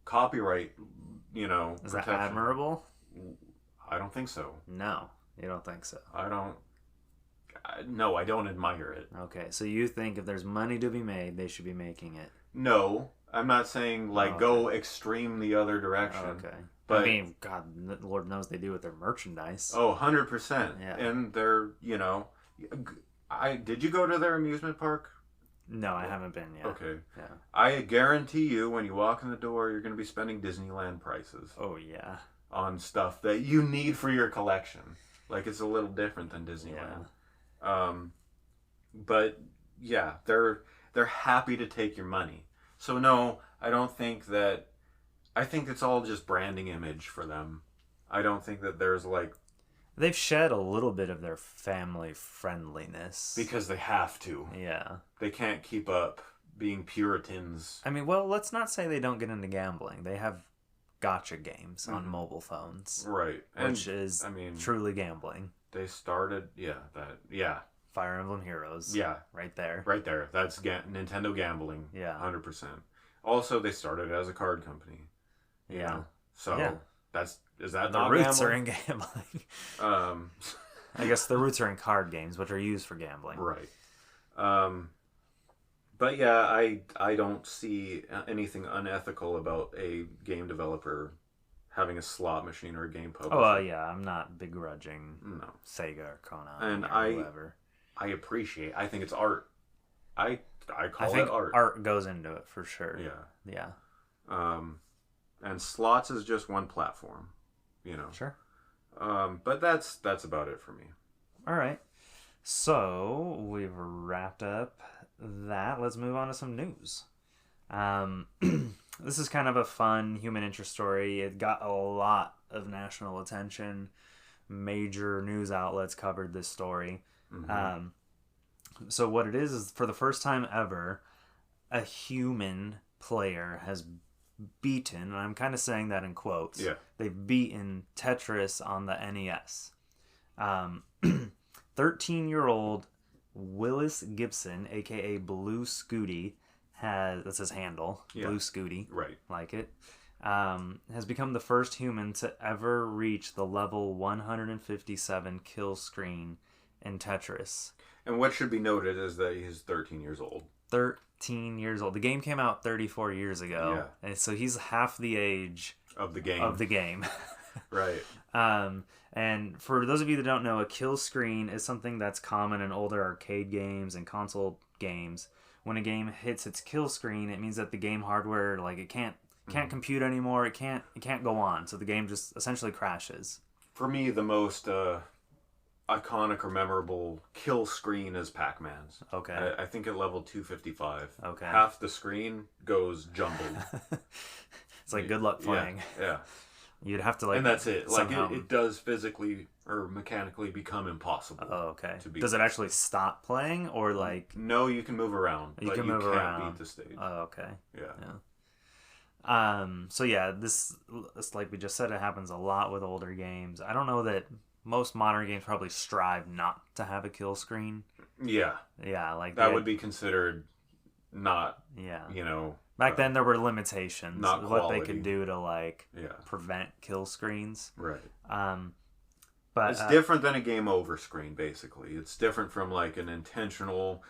copyright, Is protection. that admirable? I don't think so. No, you don't think so. No, I don't admire it. Okay, so you think if there's money to be made, they should be making it? No, I'm not saying go extreme the other direction. Okay. But, I mean, God, Lord knows they do with their merchandise. Oh, 100%. Yeah. And they're, did you go to their amusement park? No, I haven't been yet. Okay. Yeah. I guarantee you, when you walk in the door, you're going to be spending Disneyland prices. Oh, yeah. On stuff that you need for your collection. Like, it's a little different than Disneyland. Yeah. But, yeah, they're happy to take your money. So, no, I don't think that... I think it's all just branding image for them. I don't think that there's, like... They've shed a little bit of their family friendliness. Because they have to. Yeah. They can't keep up being Puritans. I mean, well, let's not say they don't get into gambling. They have gotcha games on mobile phones. Right. Which is, I mean, truly gambling. They started, Fire Emblem Heroes. Yeah. Right there. Right there. That's Nintendo gambling. Yeah. 100%. Also, they started as a card company. You know? So, is that the not roots gambling? are in gambling. I guess the roots are in card games, which are used for gambling. Right. But yeah, I don't see anything unethical about a game developer having a slot machine or a game publisher. Oh, yeah, I'm not begrudging Sega or Konami and or whoever. I appreciate. I think it's art. I call it art. Art goes into it for sure. Yeah. And slots is just one platform, you know. Sure. But that's about it for me. All right. So we've wrapped up that. Let's move on to some news. This is kind of a fun human interest story. It got a lot of national attention. Major news outlets covered this story. Mm-hmm. So what it is for the first time ever, a human player has beaten, and I'm kind of saying that in quotes. Yeah. They've beaten Tetris on the NES. 13-year-old Willis Gibson, aka Blue Scooty, that's his handle. Yeah. Blue Scooty. Right. Like it. Has become the first human to ever reach the level 157 kill screen in Tetris. And what should be noted is that he's 13 years old. 13 years old. The game came out 34 years ago. Yeah. And so he's half the age of the game. Right. And for those of you that don't know, a kill screen is something that's common in older arcade games and console games. When a game hits its kill screen, it means that the game hardware, like, it can't compute anymore. It can't go on. So the game just essentially crashes. For me, the most iconic or memorable kill screen is Pac-Man's. Okay. I think at level 255. Okay. Half the screen goes jumbled. It's like good luck playing. Yeah. You'd have to, like, and that's it. Like somehow... it does physically or mechanically become impossible. Oh, okay. Does it actually stop playing, or like? No, you can move around. You can move around. Beat the stage. Oh, okay. Yeah. So yeah, this, like we just said, it happens a lot with older games. I don't know that most modern games probably strive not to have a kill screen. Yeah. Yeah, like that would be considered not. Yeah. You know. Back then there were limitations not of quality. what they could do to like prevent kill screens. Right. But it's different than a game over screen, basically. It's different from like an intentional,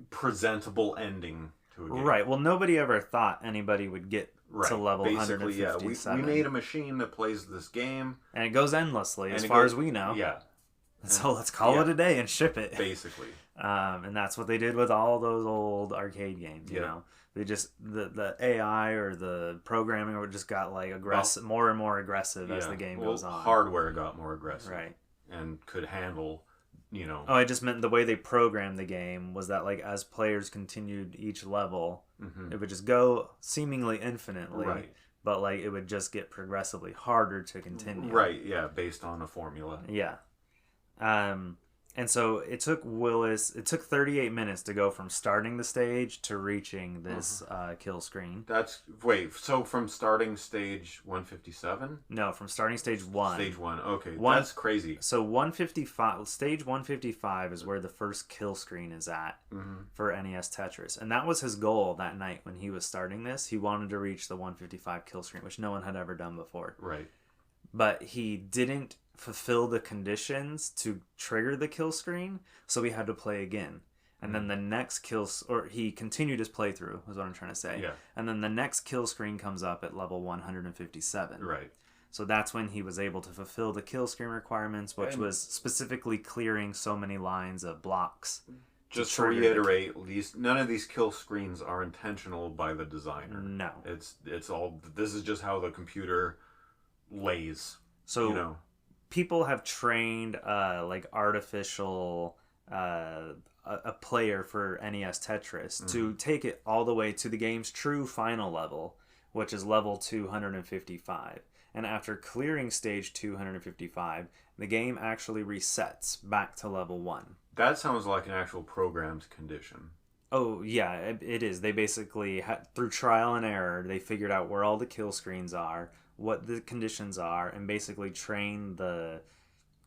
presentable ending to a game. Right. Well, nobody ever thought anybody would get to level basically, 157. We made a machine that plays this game. And it goes endlessly, as far as we know. Yeah. So let's call it a day and ship it. Basically. And that's what they did with all those old arcade games, you know. They just, the AI or the programming just got like more and more aggressive as the game goes on. Hardware got more aggressive. Right. And could handle, you know. Oh, I just meant the way they programmed the game was that, like, as players continued each level, it would just go seemingly infinitely. Right. But, like, it would just get progressively harder to continue. Right, yeah, based on a formula. Yeah. And so it took 38 minutes to go from starting the stage to reaching this kill screen. So from starting stage 157? No, from starting stage 1. Stage 1, okay. That's crazy. So stage 155 is where the first kill screen is at for NES Tetris. And that was his goal that night when he was starting this. He wanted to reach the 155 kill screen, which no one had ever done before. Right. But he didn't fulfill the conditions to trigger the kill screen, so we had to play again. And then the next he continued his playthrough, is what I'm trying to say. Yeah. And then the next kill screen comes up at level 157. Right. So that's when he was able to fulfill the kill screen requirements, which was specifically clearing so many lines of blocks. Just to reiterate, none of these kill screens are intentional by the designer. No. It's all, this is just how the computer lays. So, you know. People have trained artificial a player for NES Tetris to take it all the way to the game's true final level, which is level 255. And after clearing stage 255, the game actually resets back to level 1. That sounds like an actual programmed condition. Oh yeah, it is. They basically through trial and error, they figured out where all the kill screens are, what the conditions are, and basically train the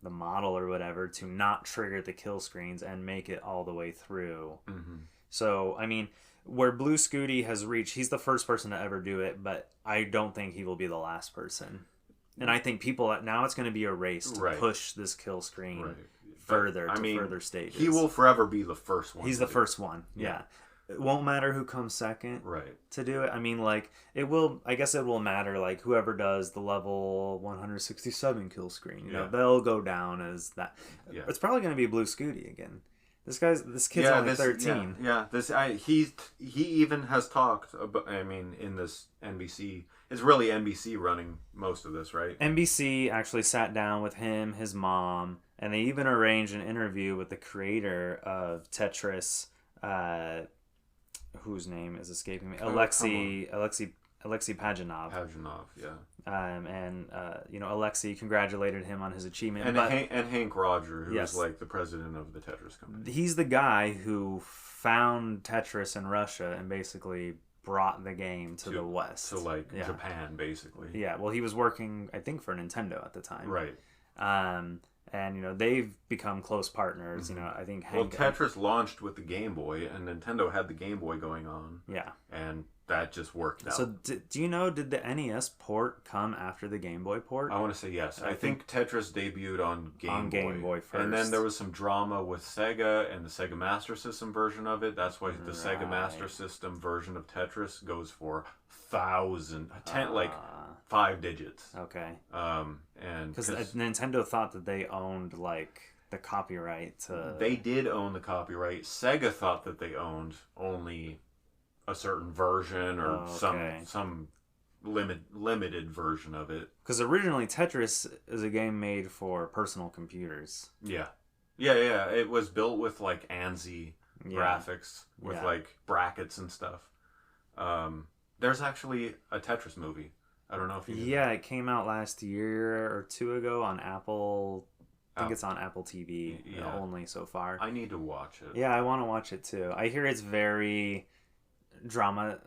model or whatever to not trigger the kill screens and make it all the way through. Mm-hmm. So I mean, where Blue Scooty has reached, he's the first person to ever do it, but I don't think he will be the last person. And I think people now it's going to be a race to Right. push this kill screen Right. further But, I to mean, further stages. he will forever be the first one. He's to the do first one. Yeah. It won't matter who comes second it. Right. to do it. I mean, like, it will, I guess it will matter, like, whoever does the level 167 kill screen, you know, Yeah. they'll go down as that. Yeah. It's probably going to be Blue Scooty again. This kid's only 13. He even has talked about. I mean, in this NBC, it's really NBC running most of this, right? NBC actually sat down with him, his mom, and they even arranged an interview with the creator of Tetris, whose name is escaping me, Alexei Pajanov. Pajanov, yeah. Alexei congratulated him on his achievement. And but Hank Roger, who's Yes. like the president of the Tetris company. he's the guy who found Tetris in Russia and basically brought the game to the West. To like Yeah. Japan, basically. Yeah, well, he was working, I think, for Nintendo at the time. Right. And they've become close partners. I think Well, Hank. Tetris launched with the Game Boy, and Nintendo had the Game Boy going on, Yeah. and that just worked out. So do you know? Did the NES port come after the Game Boy port? I want to say yes. I think Tetris debuted on Game Boy first, and then there was some drama with Sega and the Sega Master System version of it. That's why the Sega Master System version of Tetris goes for 5 digits. Okay. And Because Nintendo thought that they owned like the copyright to. they did own the copyright. Sega thought that they owned only a certain version or some limited version of it. Because originally Tetris is a game made for personal computers. Yeah. It was built with like ANSI graphics with like brackets and stuff. There's actually a Tetris movie. I don't know if you knew that. It came out last year or two ago on Apple. I think it's on Apple TV only so far. I need to watch it. Yeah, I want to watch it too. I hear it's very dramatized.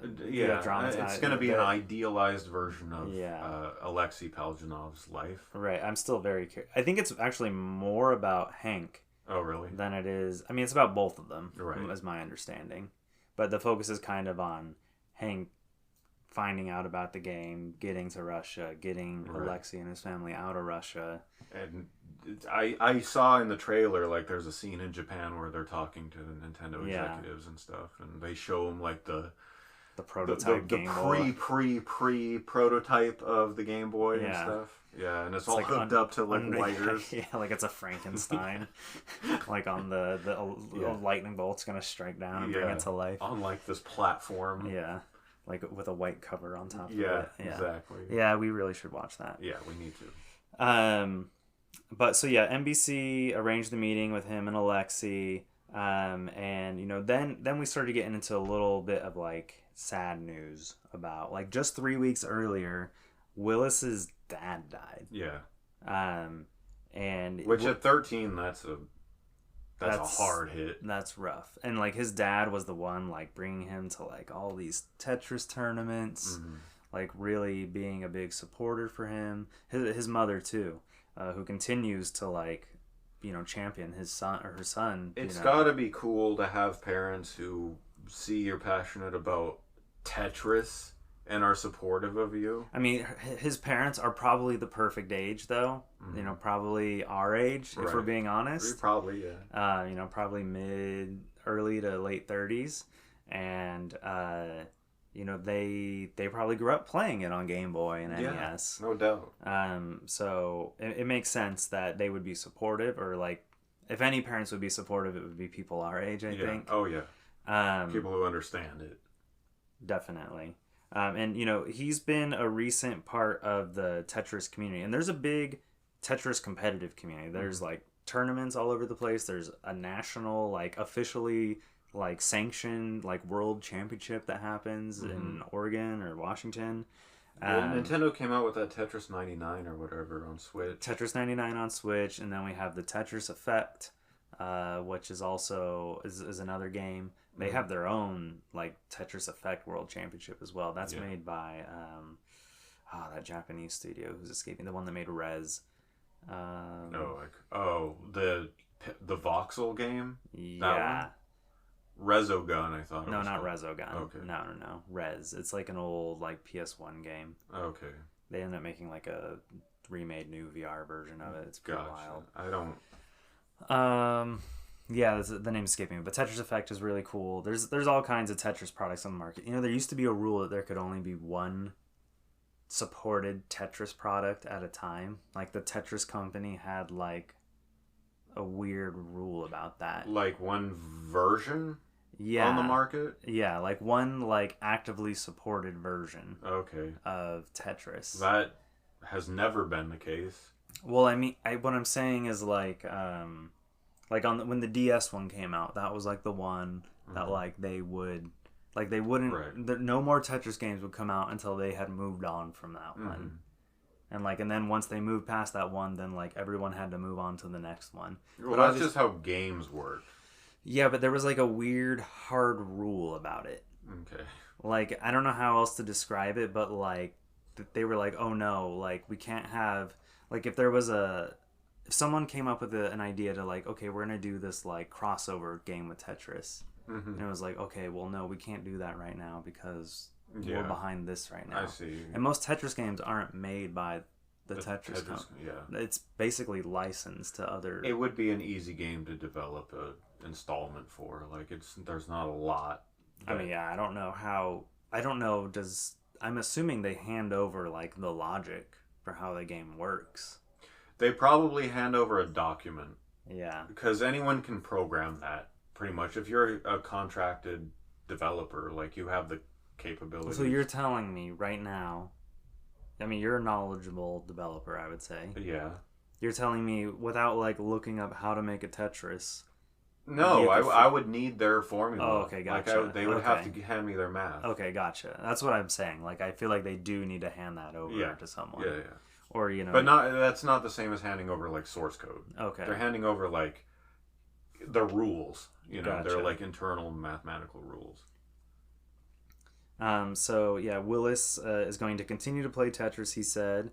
It's going to be an idealized version of Yeah. Alexei Paljanov's life. Right. I'm still very curious. I think it's actually more about Hank Oh, really? than it is. I mean, it's about both of them, Right. is my understanding. But the focus is kind of on Hank finding out about the game, getting to Russia, getting Right. Alexei and his family out of Russia. And I saw in the trailer, like, there's a scene in Japan where they're talking to the Nintendo executives and stuff, and they show them, like, the prototype the Game Boy. pre prototype of the Game Boy and stuff. Yeah, and it's all like hooked up to like wires. Yeah, like it's a Frankenstein. Like on the lightning bolt's gonna strike down and bring it to life. On like this platform. Yeah, like with a white cover on top of Yeah, it. Yeah, exactly. Yeah, we really should watch that. Yeah, we need to. But so yeah, NBC arranged the meeting with him and Alexei, and then we started getting into a little bit of like sad news about like just 3 weeks earlier, Willis's dad died. Yeah. And which at 13, that's a hard hit. That's rough. And like his dad was the one like bringing him to like all these Tetris tournaments, like really being a big supporter for him. His mother too, who continues to like, champion his son or her son. It's got to be cool to have parents who see you're passionate about Tetris and are supportive of you. I mean, his parents are probably the perfect age, though. Probably our age, if we're being honest. Probably, yeah. Probably early to late 30s, and they probably grew up playing it on Game Boy and NES. No doubt. So it makes sense that they would be supportive, or like, if any parents would be supportive, it would be people our age. I think. Oh yeah. People who understand it. Definitely. And he's been a recent part of the Tetris community, and there's a big Tetris competitive community. There's like tournaments all over the place. There's a national, like officially like sanctioned like world championship that happens in Oregon or Washington. Well, Nintendo came out with that Tetris 99 or whatever on Switch. Tetris 99 on Switch, and then we have the Tetris Effect, which is also is another game. They have their own like Tetris Effect World Championship as well. That's made by that Japanese studio who's escaping, the one that made Rez. The voxel game. Yeah. Resogun, I thought. No, not Resogun. Okay. No. Rez. It's like an old like PS1 game. Okay. They ended up making like a remade new VR version of it. It's pretty wild. I don't. Yeah, the name's escaping me, but Tetris Effect is really cool. There's all kinds of Tetris products on the market. You know, there used to be a rule that there could only be one supported Tetris product at a time. Like the Tetris company had like a weird rule about that. Like one version on the market? Yeah, like one like actively supported version of Tetris. That has never been the case. Well, I mean, what I'm saying is like when the DS one came out, that was like the one that they wouldn't no more Tetris games would come out until they had moved on from that one. And then once they moved past that one, then like everyone had to move on to the next one. Well, that's just how games work. Yeah, but there was like a weird hard rule about it. Okay. Like I don't know how else to describe it, but like they were like, oh no, like we can't have like if someone came up with an idea to like, okay, we're gonna do this like crossover game with Tetris, and it was like, okay, well no, we can't do that right now because we're behind this right now. I see. And most Tetris games aren't made by the Tetris company. Yeah. It's basically licensed to other. It would be an easy game to develop a installment for. Like there's not a lot. I mean, yeah, I don't know how. I don't know. I'm assuming they hand over like the logic for how the game works. They probably hand over a document. Yeah. Because anyone can program that, pretty much. If you're a contracted developer, like you have the capability. So you're telling me right now, I mean, you're a knowledgeable developer, I would say. Yeah. You're telling me without like looking up how to make a Tetris. No, I would need their formula. Oh, okay, gotcha. Like they would have to hand me their math. Okay, gotcha. That's what I'm saying. Like I feel like they do need to hand that over to someone. Yeah. Or, you know. But that's not the same as handing over, like, source code. Okay. They're handing over, like, the rules. You know, Gotcha. They're, like, internal mathematical rules. So, yeah, Willis is going to continue to play Tetris, he said.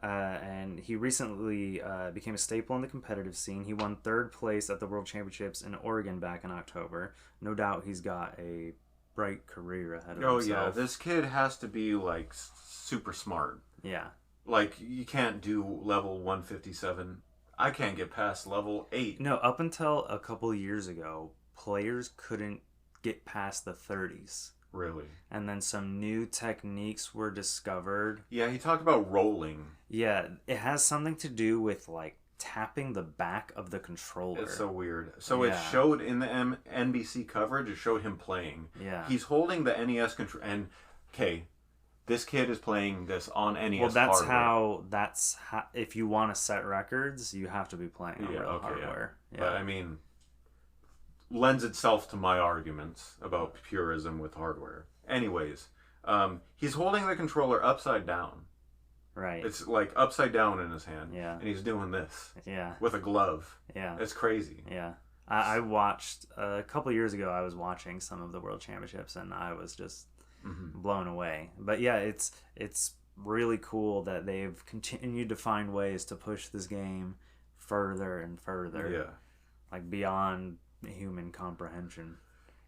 And he recently became a staple in the competitive scene. He won 3rd place at the World Championships in Oregon back in October. No doubt he's got a bright career ahead of himself. Oh, yeah. This kid has to be, like, super smart. Yeah. Like, you can't do level 157. I can't get past level 8. No, up until a couple years ago, players couldn't get past the 30s. Really? And then some new techniques were discovered. Yeah, he talked about rolling. Yeah, it has something to do with, like, tapping the back of the controller. It's so weird. So it showed in the NBC coverage, it showed him playing. Yeah. He's holding the NES control. And, okay, this kid is playing this on NES hardware. That's how, if you want to set records, you have to be playing on real hardware. Yeah. But, I mean, lends itself to my arguments about purism with hardware. Anyways, he's holding the controller upside down. Right. It's like upside down in his hand. Yeah. And he's doing this. Yeah. With a glove. Yeah. It's crazy. Yeah. I watched, a couple years ago, I was watching some of the World Championships, and I was just blown away. But yeah, it's really cool that they've continued to find ways to push this game further and further. Yeah. Like beyond human comprehension.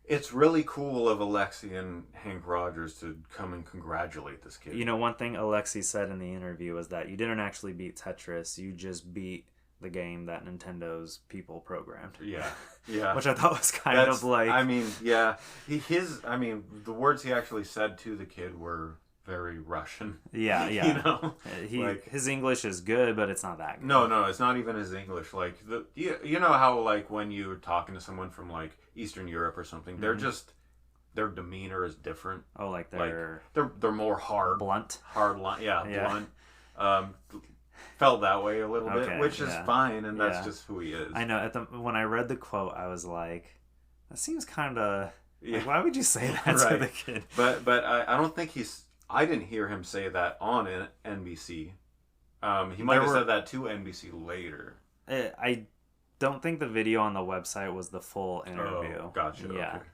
It's really cool of Alexi and Hank Rogers to come and congratulate this kid. You know, one thing Alexi said in the interview was that you didn't actually beat Tetris, you just beat the game that Nintendo's people programmed. Yeah, yeah. Which I thought was kind of like... I mean, yeah. The words he actually said to the kid were very Russian. Yeah, yeah. You know? His English is good, but it's not that good. No, it's not even his English. Like, you know how, like, when you're talking to someone from, like, Eastern Europe or something, they're just... Their demeanor is different. Oh, like they're more hard. Blunt. Hard line. Yeah, blunt. Felt that way a little bit, which is fine, and that's just who he is. I know. When I read the quote, I was like, that seems kind of... Like, why would you say that to the kid? But I don't think I didn't hear him say that on NBC. He might have said that to NBC later. I don't think the video on the website was the full interview. Oh, gotcha. Yeah. Okay.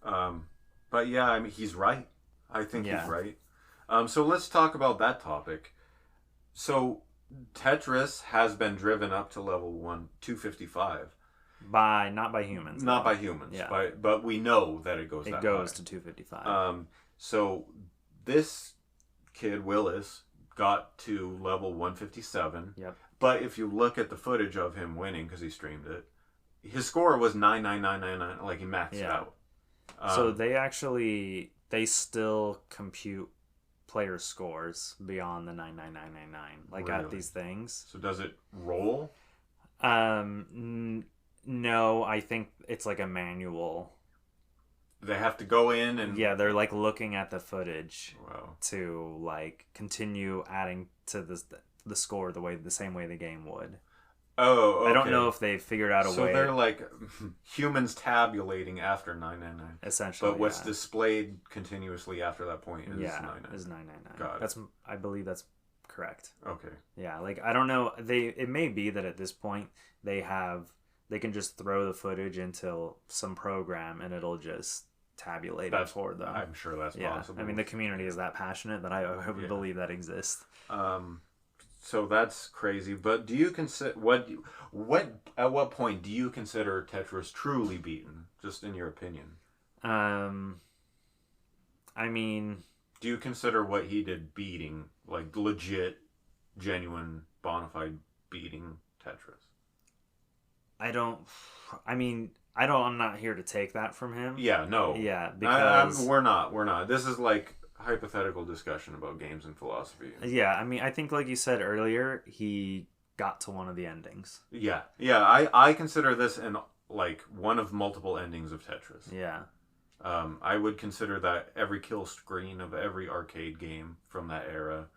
But yeah, I mean, he's right. I think Yeah. he's right. So let's talk about that topic. So Tetris has been driven up to level 255. Not by humans, Not though. by humans, Yeah. but we know that it goes It that goes high. to 255. So this kid, Willis, got to level 157. Yep. But if you look at the footage of him winning, because he streamed it, his score was 99999, like he maxed out. So they still compute player scores beyond the 99999, like Really? at these things. So does it roll? No, I think it's like a manual. They have to go in and Yeah, they're like looking at the footage wow. to like continue adding to the score the same way the game would. Oh, okay. I don't know if they figured out a way. So they're like humans tabulating after 999. Essentially, But what's displayed continuously after that point is 999. Is 999. Got it. I believe that's correct. Okay. Yeah, like I don't know. It may be that at this point they can just throw the footage into some program and it'll just tabulate it for them. I'm sure that's possible. I mean, the community is that passionate that I would believe that exists. So that's crazy. But do you consider at what point do you consider Tetris truly beaten? Just in your opinion. I mean, do you consider what he did beating, like legit, genuine, bona fide beating Tetris? I'm not here to take that from him. Yeah, no. Yeah, because we're not. This is like hypothetical discussion about games and philosophy. Yeah, I mean, I think like you said earlier, he got to one of the endings. Yeah. I consider this like one of multiple endings of Tetris. Yeah. I would consider that every kill screen of every arcade game from that era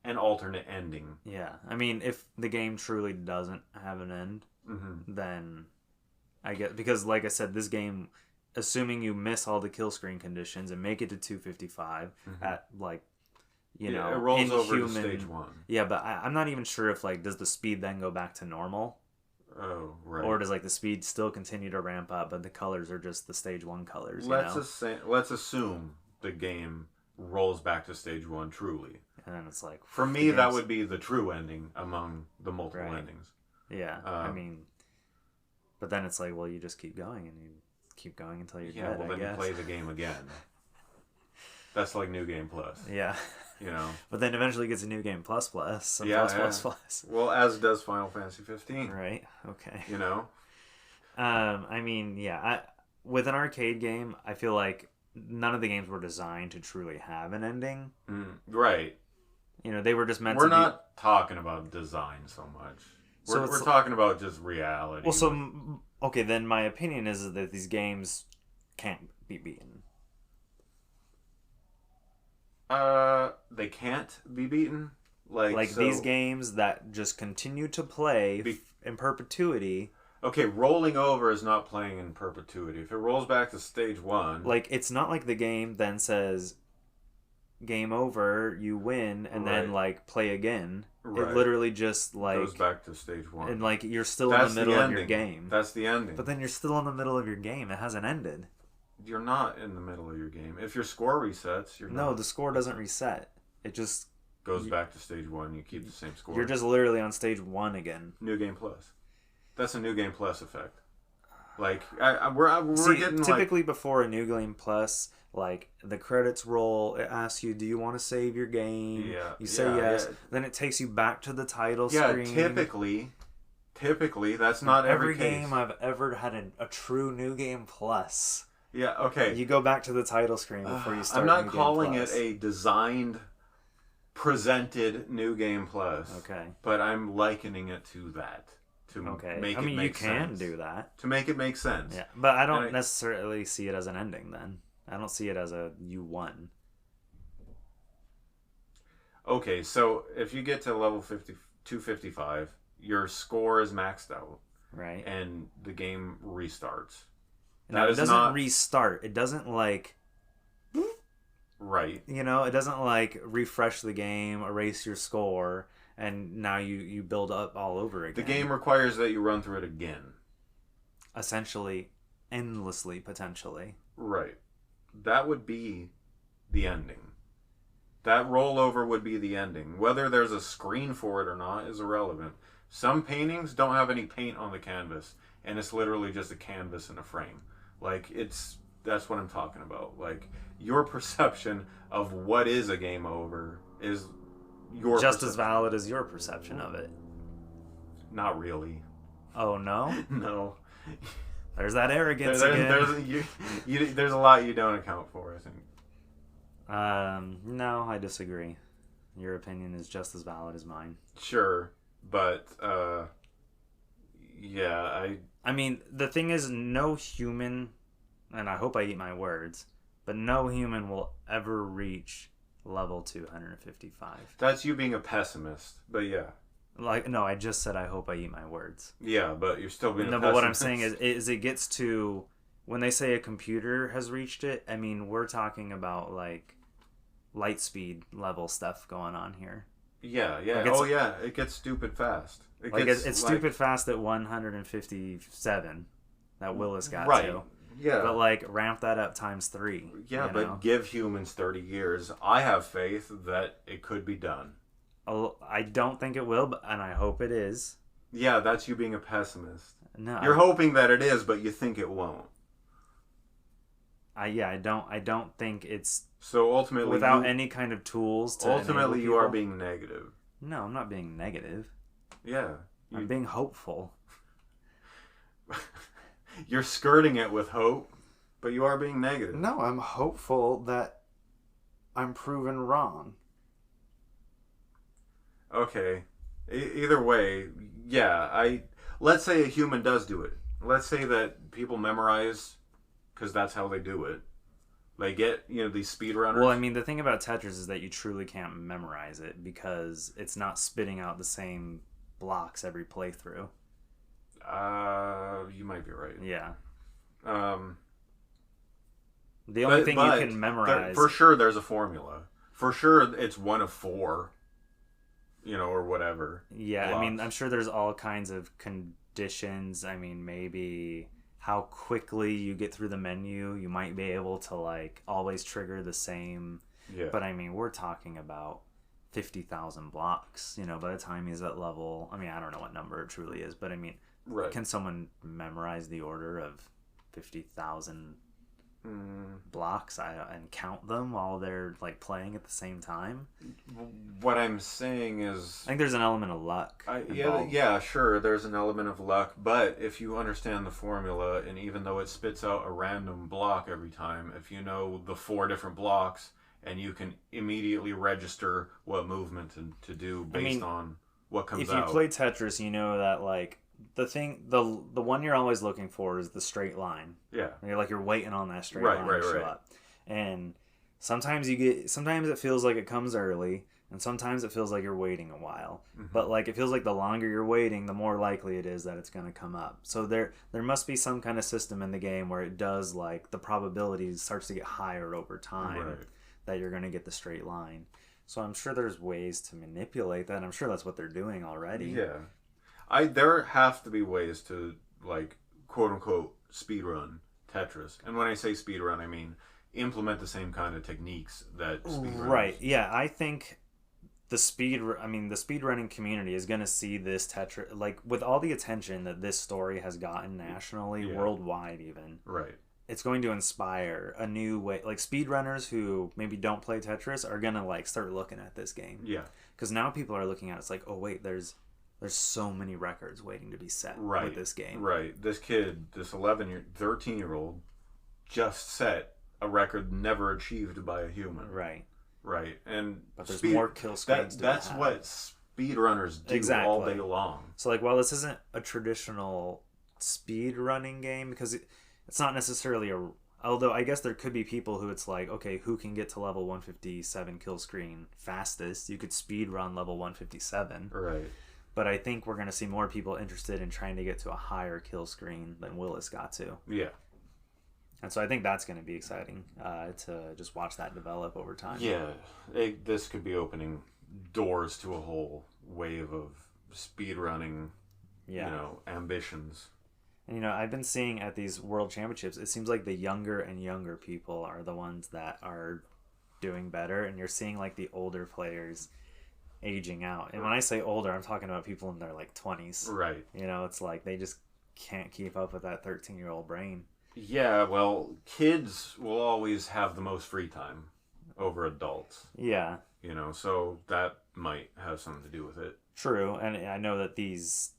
an alternate ending. Yeah, I mean, if the game truly doesn't have an end, then I get, because like I said, this game, assuming you miss all the kill screen conditions and make it to 255 at like, it rolls over to stage 1. Yeah, but I'm not even sure if like, does the speed then go back to normal? Oh, right. Or does like the speed still continue to ramp up, but the colors are just the stage 1 colors? Let's assume the game rolls back to stage 1 truly. And then it's like, for me, that would be the true ending among the multiple endings. Yeah, I mean, but then it's like, well, you just keep going and you keep going until you're dead. Yeah, well, then you play the game again. That's like New Game Plus. Yeah. But then eventually it gets a New Game plus. Well, as does Final Fantasy 15. Right. Okay. I mean, yeah. With an arcade game, I feel like none of the games were designed to truly have an ending. Right. They were just meant to be... We're not talking about design so much. We're talking about just reality. Well, okay, then my opinion is that these games can't be beaten. They can't be beaten? These games that just continue to play in perpetuity. Okay, rolling over is not playing in perpetuity. If it rolls back to stage 1... it's not like the game then says, game over, you win, and then, play again. Right. It literally just, goes back to stage 1. And, you're still in the middle of your game. That's the ending. But then you're still in the middle of your game. It hasn't ended. You're not in the middle of your game. If your score resets, you're not. No, the score doesn't reset. It just... goes back to stage 1. You keep the same score. You're just literally on stage 1 again. New Game Plus. That's a New Game Plus effect. We're getting typically before a New Game Plus, the credits roll, it asks you, do you want to save your game? Yeah. You say yes. Yeah. Then it takes you back to the title screen. Typically, that's not every case. Game I've ever had a true New Game Plus. Yeah, okay. You go back to the title screen before you start. I'm not calling it a designed, presented New Game Plus. Okay. But I'm likening it to that. To make it make sense. You can do that. To make it make sense. Yeah, but I don't necessarily see it as an ending then. I don't see it as a you won. Okay, so if you get to level 255, your score is maxed out. Right. And the game restarts. Now, it doesn't restart. It doesn't Right. It doesn't refresh the game, erase your score, and now you build up all over again. The game requires that you run through it again. Essentially, endlessly, potentially. Right. that would be the ending. That rollover would be the ending. Whether there's a screen for it or not is irrelevant. Some paintings don't have any paint on the canvas, and it's literally just a canvas and a frame. Like, that's what I'm talking about. Like, your perception of what is a game over is your just perception. as valid as your perception of it. Not really. Oh no? No. There's that arrogance again. There's a lot you don't account for, I think. No, I disagree. Your opinion is just as valid as mine. Sure, but yeah, I mean, the thing is, no human, and I hope I eat my words, but no human will ever reach level 255. That's you being a pessimist, but yeah. Like, no, I just said I hope I eat my words. Yeah, but you're still being a pessimist. No, but what I'm saying is it gets to, when they say a computer has reached it, I mean, we're talking about, like, light speed level stuff going on here. Yeah. Like yeah, it gets stupid fast. It's stupid fast at 157 that Willis got right. to. Yeah. But, like, ramp that up times 3. Yeah, but give humans 30 years. I have faith that it could be done. I don't think it will, and I hope it is. Yeah, that's you being a pessimist. No, you're hoping that it is, but you think it won't. I don't think it's so ultimately without any kind of tools to ultimately you are being negative. No, I'm not being negative. Yeah, I'm being hopeful. You're skirting it with hope, but you are being negative. No, I'm hopeful that I'm proven wrong. Okay. Either way, yeah, let's say a human does do it. Let's say that people memorize because that's how they do it. They get, these speedrunners. Well, I mean, the thing about Tetris is that you truly can't memorize it because it's not spitting out the same blocks every playthrough. You might be right. Yeah. The only thing you can memorize... For sure, there's a formula. For sure, it's one of 4. Or whatever. Yeah, blocks. I mean, I'm sure there's all kinds of conditions. I mean, maybe how quickly you get through the menu. You might be able to, like, always trigger the same. Yeah. But, I mean, we're talking about 50,000 blocks, by the time he's at level... I mean, I don't know what number it truly is, but, I mean, right. Can someone memorize the order of 50,000 blocks and count them while they're, like, playing at the same time? What I'm saying is... I think there's an element of luck. Yeah, sure, there's an element of luck, but if you understand the formula, and even though it spits out a random block every time, if you know the 4 different blocks, and you can immediately register what movement to do based on what comes out. If you play Tetris, you know that, like, the one you're always looking for is the straight line. Yeah. You're waiting on that straight line to show up. And sometimes it feels like it comes early, and sometimes it feels like you're waiting a while. Mm-hmm. But, like, it feels like the longer you're waiting, the more likely it is that it's going to come up. So there must be some kind of system in the game where it does, like, the probability starts to get higher over time that you're going to get the straight line. So I'm sure there's ways to manipulate that. I'm sure that's what they're doing already. Yeah. There have to be ways to, like, quote-unquote speedrun Tetris. And when I say speedrun, I mean implement the same kind of techniques that speedrunners... Right, yeah. I think the speedrunning community is going to see this Tetris... Like, with all the attention that this story has gotten nationally, worldwide even... Right. It's going to inspire a new way... Like, speedrunners who maybe don't play Tetris are going to, like, start looking at this game. Yeah. Because now people are looking at it, it's like, oh, wait, there's so many records waiting to be set with this game. Right. This kid, this 13-year-old, just set a record never achieved by a human. Right. Right. But there's more kill screens to That's what speedrunners do all day long. So, like, while this isn't a traditional speedrunning game, because it's not necessarily although I guess there could be people who it's like, okay, who can get to level 157 kill screen fastest? You could speed run level 157. Right. But I think we're going to see more people interested in trying to get to a higher kill screen than Willis got to. Yeah. And so I think that's going to be exciting to just watch that develop over time. Yeah. This could be opening doors to a whole wave of speedrunning, ambitions. And, I've been seeing at these World Championships, it seems like the younger and younger people are the ones that are doing better, and you're seeing like the older players aging out. And when I say older, I'm talking about people in their like 20s. Right. It's like they just can't keep up with that 13-year-old brain. Yeah, well, kids will always have the most free time over adults. Yeah. So that might have something to do with it. True, and I know that these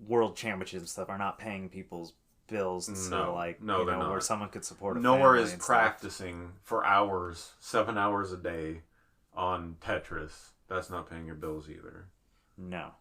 World Championships and stuff are not paying people's bills to no, they're not. Where someone could support a Nowhere family is and practicing for hours, 7 hours a day on Tetris. That's not paying your bills either. No.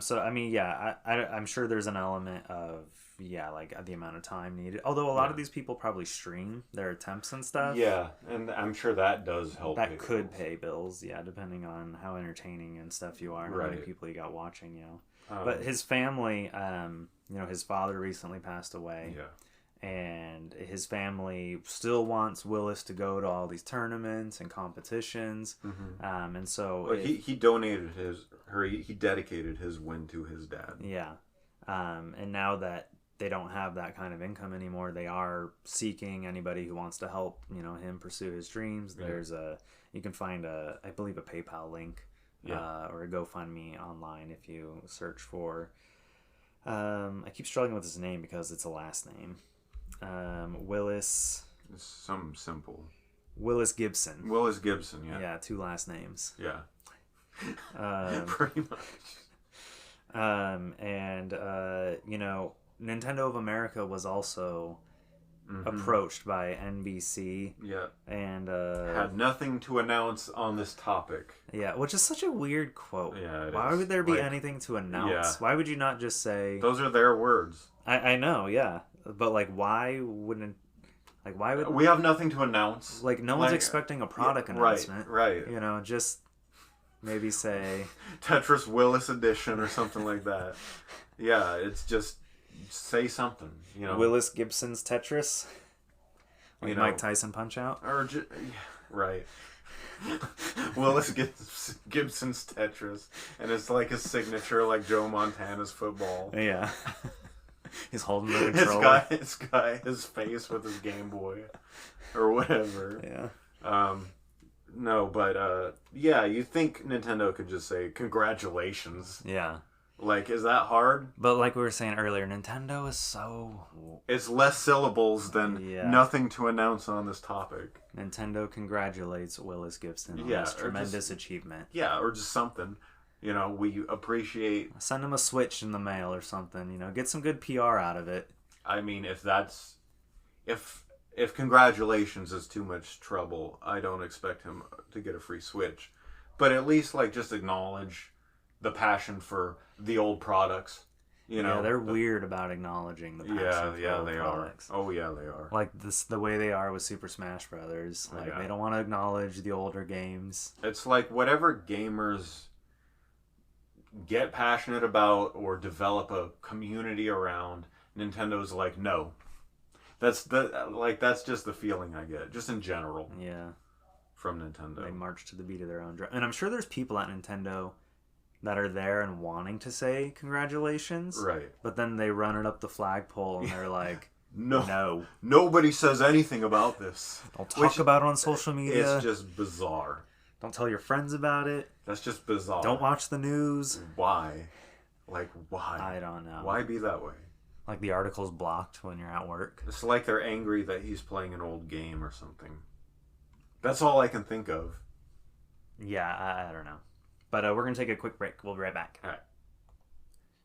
So I mean, yeah, I'm sure there's an element of like the amount of time needed. Although a lot of these people probably stream their attempts and stuff. Yeah, and I'm sure that does help. That could pay bills, yeah, depending on how entertaining and stuff you are, and how many people you got watching, But his family, his father recently passed away. Yeah. And his family still wants Willis to go to all these tournaments and competitions. Mm-hmm. And so he donated he dedicated his win to his dad. Yeah. And now that they don't have that kind of income anymore, they are seeking anybody who wants to help, him pursue his dreams. There's you can find I believe a PayPal link, or a GoFundMe online if you search for, I keep struggling with his name because it's a last name. Willis. It's something simple. Willis Gibson. Willis Gibson, yeah. Yeah, 2 last names. Yeah. Pretty much. And Nintendo of America was also approached by NBC. Yeah. And had nothing to announce on this topic. Yeah, which is such a weird quote. Yeah, why would there be anything to announce? Yeah. Why would you not just say... Those are their words. I know, yeah. But, why wouldn't... why would... We have nothing to announce. No one's expecting a product announcement. Right. Just maybe say... Tetris Willis Edition or something like that. Yeah, it's just... Say something, Willis Gibson's Tetris? Mike Tyson Punch-Out? Right. Willis Gibson's Tetris. And it's like his signature, like Joe Montana's football. Yeah. He's holding the controller. His face with his Game Boy. Or whatever. Yeah. No, but, you think Nintendo could just say, congratulations. Yeah. Is that hard? But like we were saying earlier, Nintendo is so... It's less syllables than nothing to announce on this topic. Nintendo congratulates Willis Gibson on his tremendous achievement. Yeah, or just something. We appreciate... Send him a Switch in the mail or something, get some good PR out of it. I mean, if that's... If congratulations is too much trouble, I don't expect him to get a free Switch. But at least, just acknowledge the passion for the old products. Yeah, they're weird about acknowledging the passion for old products. Oh, yeah, they are. The way they are with Super Smash Brothers. They don't want to acknowledge the older games. It's whatever gamers get passionate about or develop a community around, Nintendo's no. That's just the feeling I get, just in general. Yeah. From Nintendo. They march to the beat of their own drum. And I'm sure there's people at Nintendo that are there and wanting to say congratulations. Right. But then they run it up the flagpole and they're like, no. Nobody says anything about this. Don't talk about it on social media. It's just bizarre. Don't tell your friends about it. That's just bizarre. Don't watch the news. Why? Why? I don't know. Why be that way? The article's blocked when you're at work. It's like they're angry that he's playing an old game or something. That's all I can think of. Yeah, I don't know. But we're going to take a quick break. We'll be right back. All right.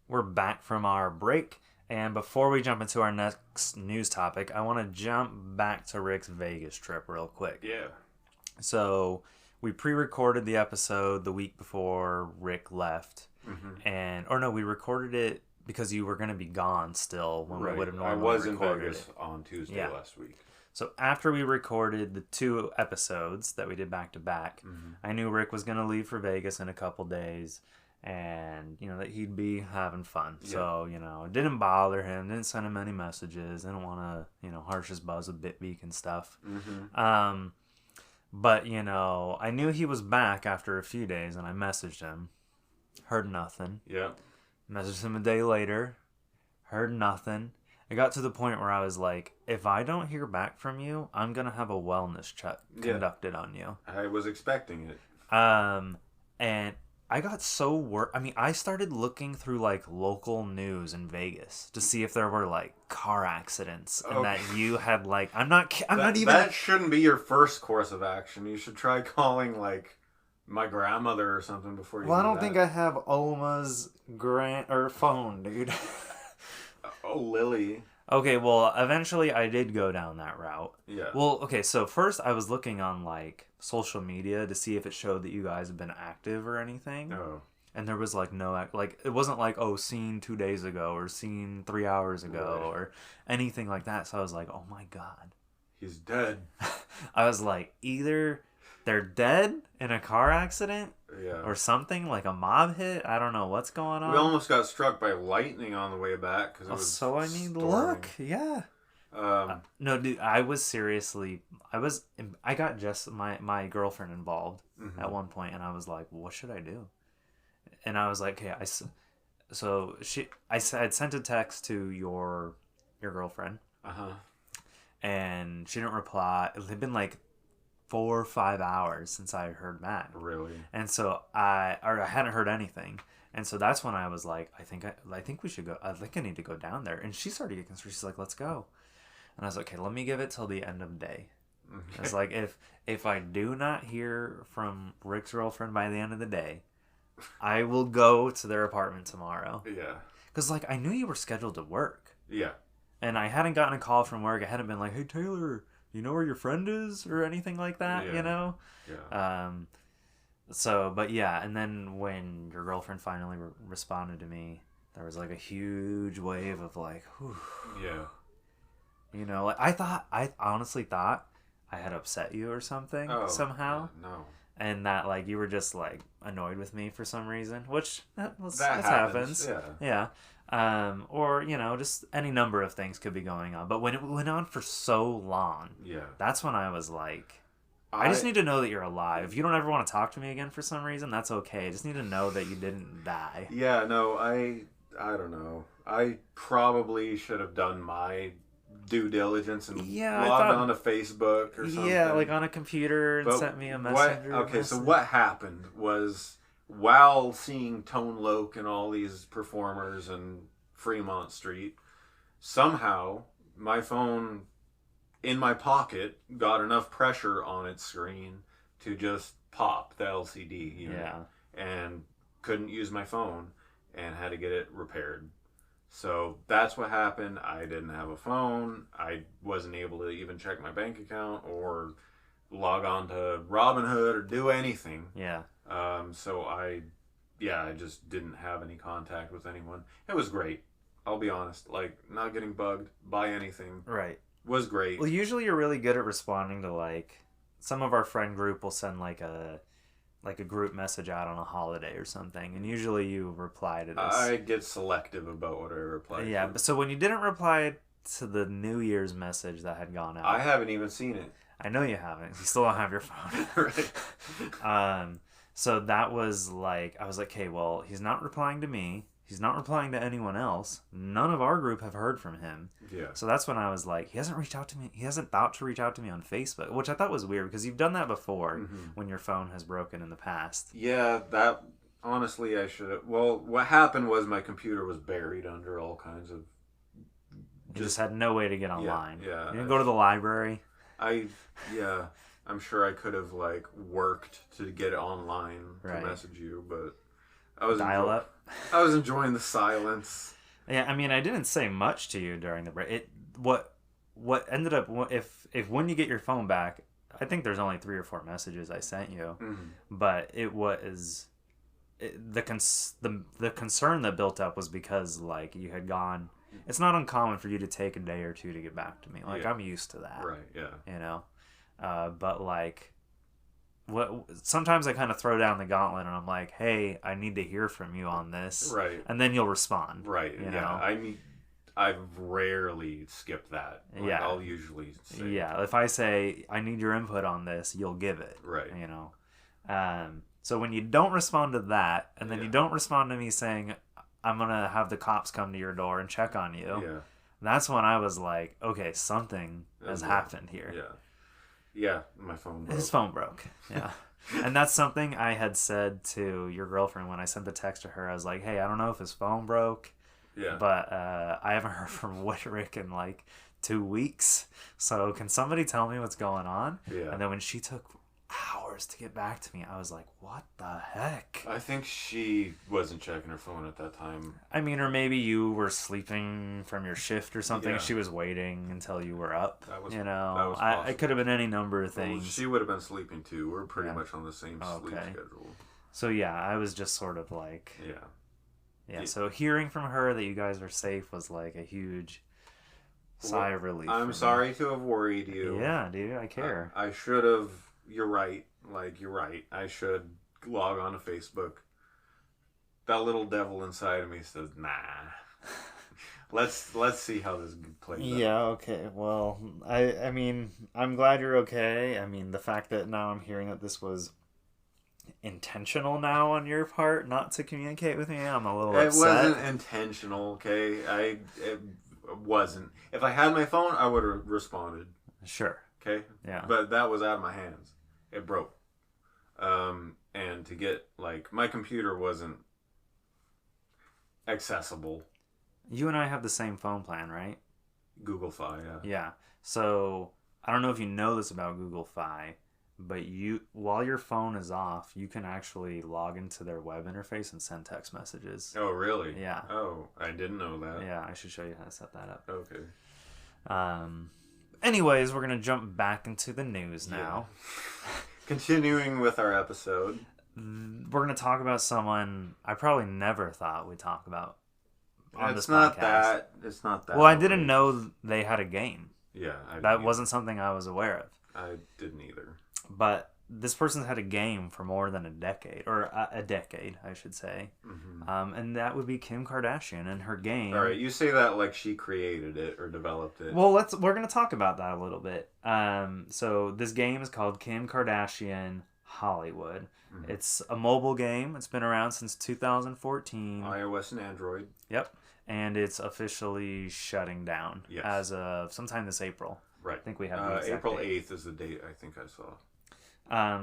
We're back from our break. And before we jump into our next news topic, I want to jump back to Rick's Vegas trip real quick. Yeah. So we pre-recorded the episode the week before Rick left. Mm-hmm. We recorded it because you were going to be gone still when we would have normally recorded. I was in Vegas on Tuesday last week. So after we recorded the 2 episodes that we did back to back, I knew Rick was going to leave for Vegas in a couple days, and that he'd be having fun. Yeah. So it didn't bother him, didn't send him any messages, didn't want to harsh his buzz with Bitbeak and stuff. Mm-hmm. But I knew he was back after a few days, and I messaged him. Heard nothing. Yeah. Messaged him a day later. Heard nothing. It got to the point where I was like, if I don't hear back from you, I'm gonna have a wellness check conducted on you. I was expecting it. And I got so I mean, I started looking through like local news in Vegas to see if there were like car accidents and that you had like I'm not even that shouldn't be your first course of action. You should try calling like my grandmother or something before you. Well, I don't think I have Oma's phone, dude. Oh, Lily. Okay, well, eventually I did go down that route. Yeah. Well, okay, so first I was looking on, like, social media to see if it showed that you guys had been active or anything. Oh. And there was, like, no, like, it wasn't like, oh, seen 2 days ago or seen 3 hours ago or anything like that. So I was like, oh my God. He's dead. I was like, either they're dead in a car accident or yeah, something, like a mob hit. I don't know what's going on. we almost got struck by lightning on the way back because it was so I mean, storming. look, yeah. No, dude, I was seriously, I got just my girlfriend involved at one point, and I was like, what should I do? And I was like, okay, I had sent a text to your girlfriend, and she didn't reply. It had been like 4 or 5 hours since I heard back. Really? And so I hadn't heard anything. And so that's when I was like, I think we should go. I think I need to go down there. And she started getting concerned. She's like, let's go. And I was like, okay, let me give it till the end of the day. Okay. It's like, if I do not hear from Rick's girlfriend by the end of the day, I will go to their apartment tomorrow. Yeah. Because, like, I knew you were scheduled to work. Yeah. And I hadn't gotten a call from work. I hadn't been like, hey, Taylor, you know where your friend is? Or anything like that, you know? Yeah. So, but yeah, and then when your girlfriend finally responded to me, there was like a huge wave of like, whew. Yeah. You know, like I honestly thought I had upset you or something somehow. No. And that like you were just like annoyed with me for some reason, which that happens. Yeah. Or, you know, just any number of things could be going on. But when it went on for so long, that's when I was like, I just need to know that you're alive. If you don't ever want to talk to me again for some reason, that's okay. I just need to know that you didn't die. Yeah, no, I don't know. I probably should have done my due diligence and logged on to Facebook or something. Yeah, like on a computer and sent me a messenger. So what happened was while seeing Tone Loc and all these performers in Fremont Street, somehow my phone in my pocket got enough pressure on its screen to just pop the LCD unit, and couldn't use my phone and had to get it repaired. So that's what happened. I didn't have a phone. I wasn't able to even check my bank account or log on to Ravenheart or do anything. Yeah. So I just didn't have any contact with anyone. It was great. I'll be honest. Like, not getting bugged by anything. Right. Was great. Well, usually you're really good at responding to, like, some of our friend group will send like a group message out on a holiday or something, and usually you reply to this. I get selective about what I reply to. Yeah, but so when you didn't reply to the New Year's message that had gone out, I haven't even seen it. I know you haven't. You still don't have your phone. Right. So that was like, I was like, okay, well, he's not replying to me. He's not replying to anyone else. None of our group have heard from him. Yeah. So that's when I was like, he hasn't reached out to me. He hasn't thought to reach out to me on Facebook, which I thought was weird because you've done that before when your phone has broken in the past. Yeah, that, honestly, I should have. Well, what happened was my computer was buried under all kinds of. You just had no way to get online. Yeah. You didn't go to the library. I'm sure I could have like worked to get it online to message you, but I was I was enjoying the silence. Yeah, I mean, I didn't say much to you during the break. What ended up if when you get your phone back, I think there's only 3 or 4 messages I sent you, but it was the concern that built up was because like you had gone. It's not uncommon for you to take a day or 2 to get back to me. Like I'm used to that. Right. Yeah. You know, but like. Sometimes I kind of throw down the gauntlet and I'm like, hey, I need to hear from you on this. Right. And then you'll respond. Right. You know? I've rarely skipped that. Like, I'll usually say. Yeah. If I say, I need your input on this, you'll give it. Right. You know? So when you don't respond to that, and then you don't respond to me saying, I'm gonna have the cops come to your door and check on you. Yeah. That's when I was like, okay, something has happened here. Yeah. Yeah, my phone broke. His phone broke. Yeah. And that's something I had said to your girlfriend when I sent the text to her. I was like, hey, I don't know if his phone broke. Yeah. But I haven't heard from Whitrick in like 2 weeks. So can somebody tell me what's going on? Yeah. And then when she took hours to get back to me, I was like, what the heck? I think she wasn't checking her phone at that time. I mean, or maybe you were sleeping from your shift or something. Yeah. She was waiting until you were up. That was, you that know, was it could have been any number of things. Well, she would have been sleeping too. We're pretty much on the same sleep Okay. schedule. So yeah, I was just sort of like, Yeah. So hearing from her that you guys are safe was like a huge sigh of relief. I'm sorry to have worried you. Yeah, dude, I care. I should have. You're right. Like, you're right. I should log on to Facebook. That little devil inside of me says, nah. Let's see how this plays out. Yeah, okay. Well, I mean, I'm glad you're okay. I mean, the fact that now I'm hearing that this was intentional now on your part not to communicate with me, I'm a little upset. It wasn't intentional, okay? It wasn't. If I had my phone, I would have responded. Sure. Okay? Yeah. But that was out of my hands. It broke. And to get, like, my computer wasn't accessible. You and I have the same phone plan, right? Google Fi, yeah. Yeah. So, I don't know if you know this about Google Fi, but while your phone is off, you can actually log into their web interface and send text messages. Oh, really? Yeah. Oh, I didn't know that. Yeah, I should show you how to set that up. Okay. Anyways, we're going to jump back into the news now. Yeah. Continuing with our episode. We're going to talk about someone I probably never thought we'd talk about on this podcast. It's not that. Well, I didn't know they had a game. Yeah. That wasn't something I was aware of. I didn't either. But this person's had a game for more than a decade, or a decade, I should say. Mm-hmm. And that would be Kim Kardashian and her game. All right, you say that like she created it or developed it. Well, we're going to talk about that a little bit. So this game is called Kim Kardashian Hollywood. Mm-hmm. It's a mobile game. It's been around since 2014. iOS and Android. Yep. And it's officially shutting down as of sometime this April. Right. I think we have the exact April date. 8th is the date I think I saw.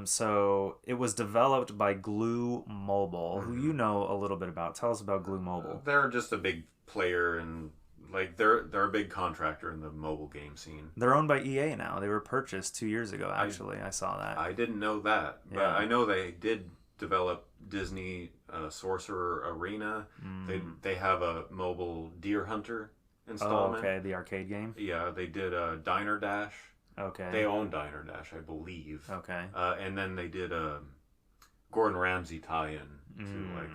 So it was developed by Glue Mobile, who you know a little bit about. Tell us about Glue Mobile. They're just a big player and like they're a big contractor in the mobile game scene. They're owned by EA now. They were purchased 2 years ago. Actually, I saw that. I didn't know that, but I know they did develop Disney Sorcerer Arena. They have a mobile Deer Hunter installment. Oh, okay, the arcade game. Yeah, they did a Diner Dash. Okay. They own Diner Dash, I believe. Okay. And then they did a Gordon Ramsay tie-in to like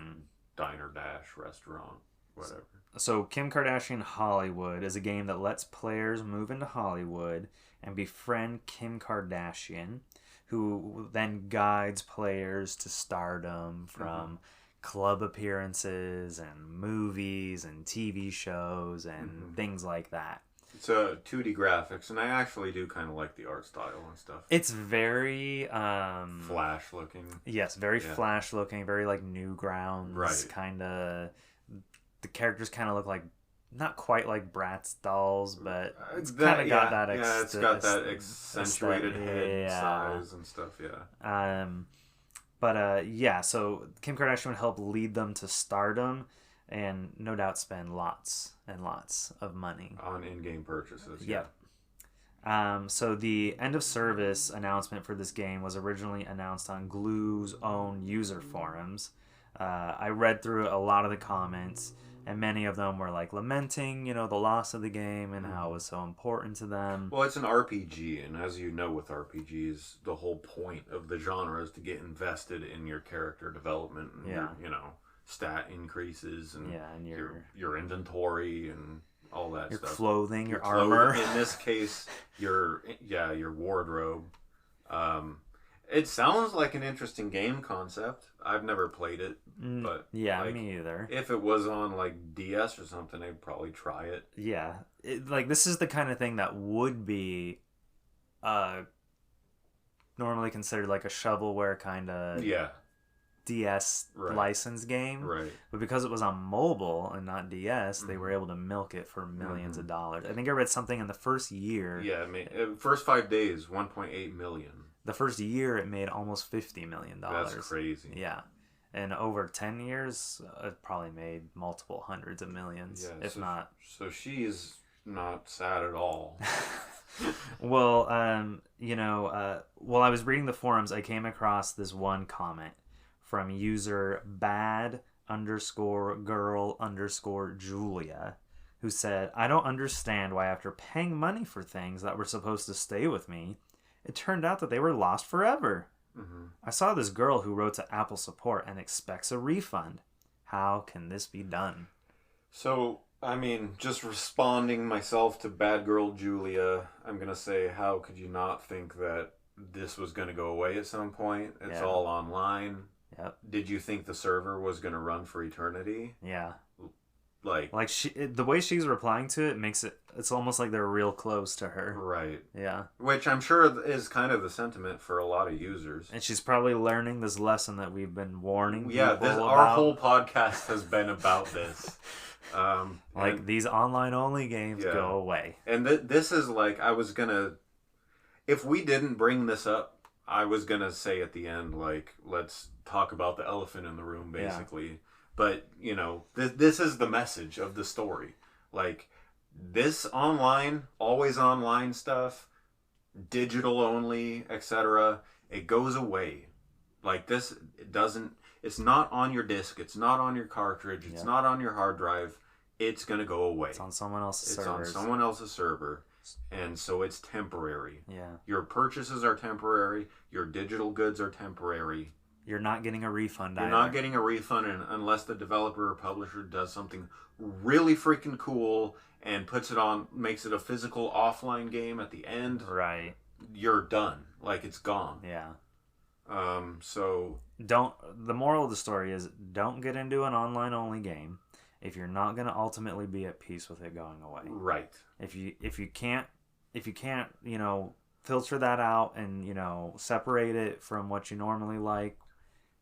Diner Dash restaurant, whatever. So Kim Kardashian Hollywood is a game that lets players move into Hollywood and befriend Kim Kardashian, who then guides players to stardom from club appearances and movies and TV shows and things like that. It's a 2D graphics, and I actually do kind of like the art style and stuff. It's very flash looking. Yes, very flash looking, very like Newgrounds kind of. The characters kind of look like not quite like Bratz dolls, but it's kind of got that. It's got that accentuated head size and stuff. Yeah. So Kim Kardashian would help lead them to stardom, and no doubt spend lots and lots of money on in-game purchases. Yep. So the end of service announcement for this game was originally announced on Glue's own user forums. I read through a lot of the comments, and many of them were like lamenting, the loss of the game and how it was so important to them. Well, it's an RPG, and as you know with RPGs, the whole point of the genre is to get invested in your character development and your, stat increases and, your inventory and all that your stuff. Clothing, your armor. In this case, your wardrobe. It sounds like an interesting game concept. I've never played it, but me either. If it was on like DS or something, I'd probably try it. Yeah, this is the kind of thing that would be, normally considered like a shovelware kind of DS license game. Right. But because it was on mobile and not DS, they were able to milk it for millions of dollars. I think I read something in the first year. Yeah, first 5 days, 1.8 million. The first year, it made almost $50 million. That's crazy. Yeah. And over 10 years, it probably made multiple hundreds of millions, if not. So she's not sad at all. Well, while I was reading the forums, I came across this one comment from user bad_girl_Julia, who said, I don't understand why after paying money for things that were supposed to stay with me, it turned out that they were lost forever. Mm-hmm. I saw this girl who wrote to Apple support and expects a refund. How can this be done? So, I mean, just responding myself to Bad Girl Julia, I'm going to say, how could you not think that this was going to go away at some point? It's all online. Yep. Did you think the server was going to run for eternity? Yeah. Like the way she's replying to it makes it's almost like they're real close to her. Right. Yeah. Which I'm sure is kind of the sentiment for a lot of users. And she's probably learning this lesson that we've been warning people about. Our whole podcast has been about this. These online only games go away. And this is like, if we didn't bring this up, I was going to say at the end, like, let's talk about the elephant in the room, basically. Yeah. But, this is the message of the story. Like, this online, always online stuff, digital only, etc., it goes away. Like, it's not on your disc, it's not on your cartridge, it's not on your hard drive, it's going to go away. It's on someone else's server. And so it's temporary. Yeah. Your purchases are temporary, your digital goods are temporary. You're not getting a refund You're not getting a refund unless the developer or publisher does something really freaking cool and makes it a physical offline game at the end. Right. You're done. Like, it's gone. Yeah. The moral of the story is don't get into an online only game if you're not going to ultimately be at peace with it going away. Right. If you can't, filter that out and, separate it from what you normally like,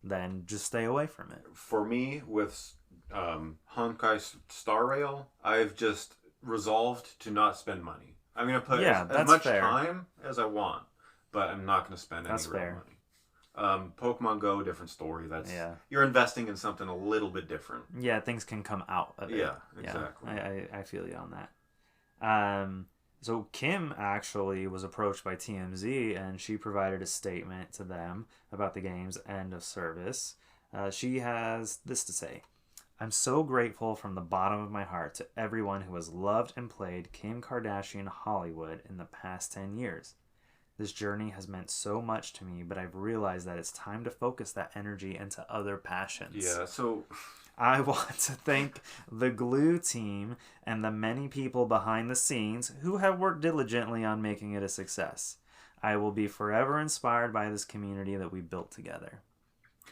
then just stay away from it. For me, with Honkai Star Rail, I've just resolved to not spend money. I'm going to put as much time as I want, but I'm not going to spend any real money. Pokemon Go, different story. You're investing in something a little bit different. Yeah, things can come out of it. Yeah, exactly. I feel you on that. So Kim actually was approached by TMZ, and she provided a statement to them about the game's end of service. She has this to say. I'm so grateful from the bottom of my heart to everyone who has loved and played Kim Kardashian Hollywood in the past 10 years. This journey has meant so much to me, but I've realized that it's time to focus that energy into other passions. Yeah, so I want to thank the Glue team and the many people behind the scenes who have worked diligently on making it a success. I will be forever inspired by this community that we built together.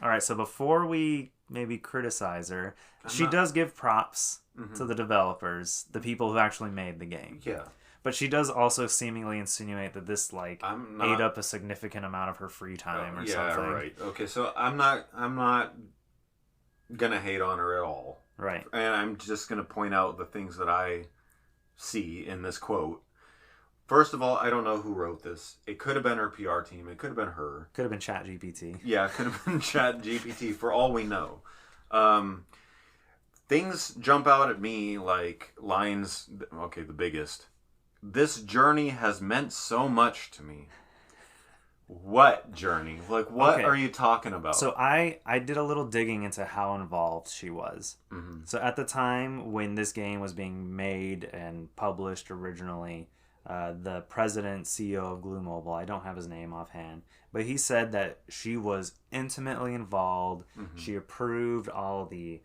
All right, so before we maybe criticize her, she does give props to the developers, the people who actually made the game. Yeah. But she does also seemingly insinuate that this ate up a significant amount of her free time or something. Yeah, right. Okay, so I'm not gonna hate on her at all. Right. And I'm just gonna point out the things that I see in this quote. First of all, I don't know who wrote this. It could have been her PR team. It could have been her. Could have been ChatGPT. Yeah, it could have been ChatGPT for all we know. Things jump out at me like lines. Okay, the biggest. This journey has meant so much to me. What journey? Like, what are you talking about? So I did a little digging into how involved she was. Mm-hmm. So at the time when this game was being made and published originally, the president, CEO of Glue Mobile, I don't have his name offhand, but he said that she was intimately involved. Mm-hmm. She approved all the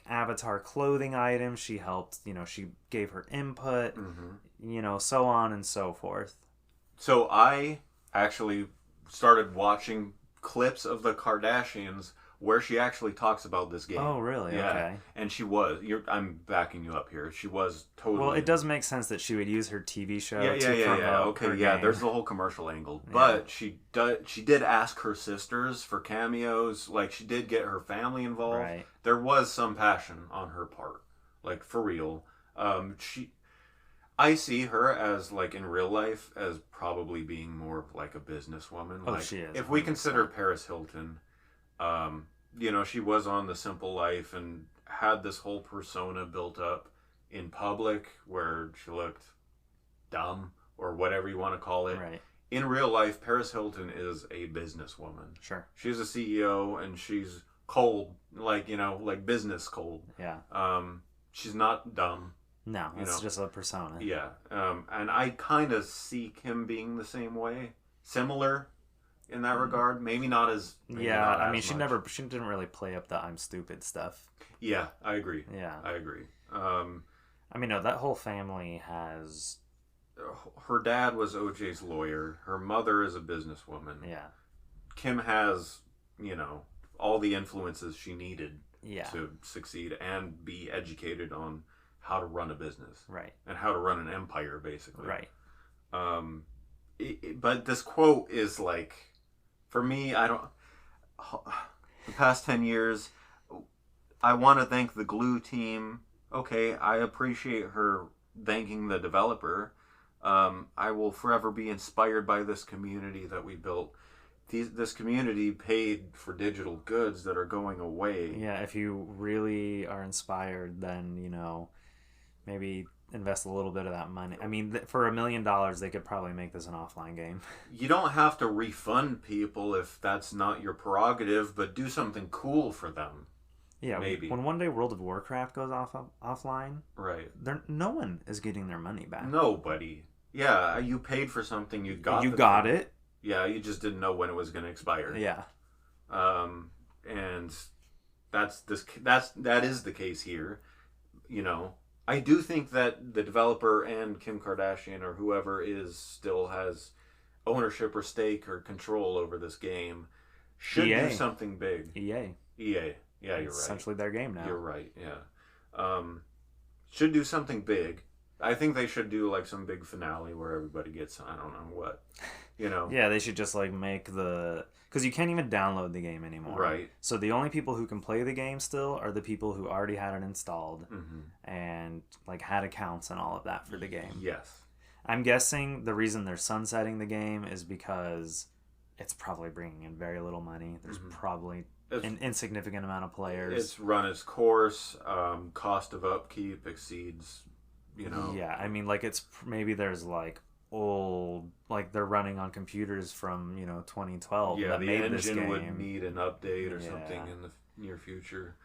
avatar clothing items. She helped, she gave her input, so on and so forth. So I actually started watching clips of the Kardashians where she actually talks about this game. Oh, really? Yeah. Okay. And I'm backing you up here. She was totally. Well, it does make sense that she would use her TV show Yeah, to promote Okay, her yeah. game. There's the whole commercial angle, but she did ask her sisters for cameos. Like, she did get her family involved. Right. There was some passion on her part, like, for real. I see her as, like, in real life as probably being more of like a businesswoman. Oh, like, she is. If we consider Paris Hilton, she was on The Simple Life and had this whole persona built up in public where she looked dumb or whatever you want to call it. Right. In real life, Paris Hilton is a businesswoman. Sure. She's a CEO and she's cold, like business cold. Yeah. She's not dumb. No, it's just a persona. Yeah. And I kind of see Kim being the same way. Similar in that regard. Maybe not as... Yeah, I mean, she didn't really play up the I'm stupid stuff. Yeah, I agree. Yeah. I agree. I mean, no, that whole family has... Her dad was OJ's lawyer. Her mother is a businesswoman. Yeah. Kim has, all the influences she needed to succeed and be educated on how to run a business. Right. And how to run an empire, basically. Right. But this quote is like, for me, the past 10 years, I want to thank the Glue team. Okay, I appreciate her thanking the developer. I will forever be inspired by this community that we built. This community paid for digital goods that are going away. Yeah, if you really are inspired, then, maybe invest a little bit of that money. I mean, for $1 million, they could probably make this an offline game. You don't have to refund people if that's not your prerogative, but do something cool for them. Yeah, maybe. When one day World of Warcraft goes offline, right? No one is getting their money back. Nobody. Yeah, you paid for something, you got it. Yeah, you just didn't know when it was going to expire. Yeah. And that is the case here. I do think that the developer and Kim Kardashian or whoever still has ownership or stake or control over this game should do something big. EA. Yeah, you're right. Essentially their game now. You're right, yeah. Should do something big. I think they should do like some big finale where everybody gets, I don't know what, Yeah, they should just like make because you can't even download the game anymore. Right. So the only people who can play the game still are the people who already had it installed and like had accounts and all of that for the game. Yes. I'm guessing the reason they're sunsetting the game is because it's probably bringing in very little money. There's probably an insignificant amount of players. It's run its course. Cost of upkeep exceeds, Yeah, I mean, like maybe there's like old, like they're running on computers from 2012. Yeah, that the made engine this game. would need an update or something in the near future.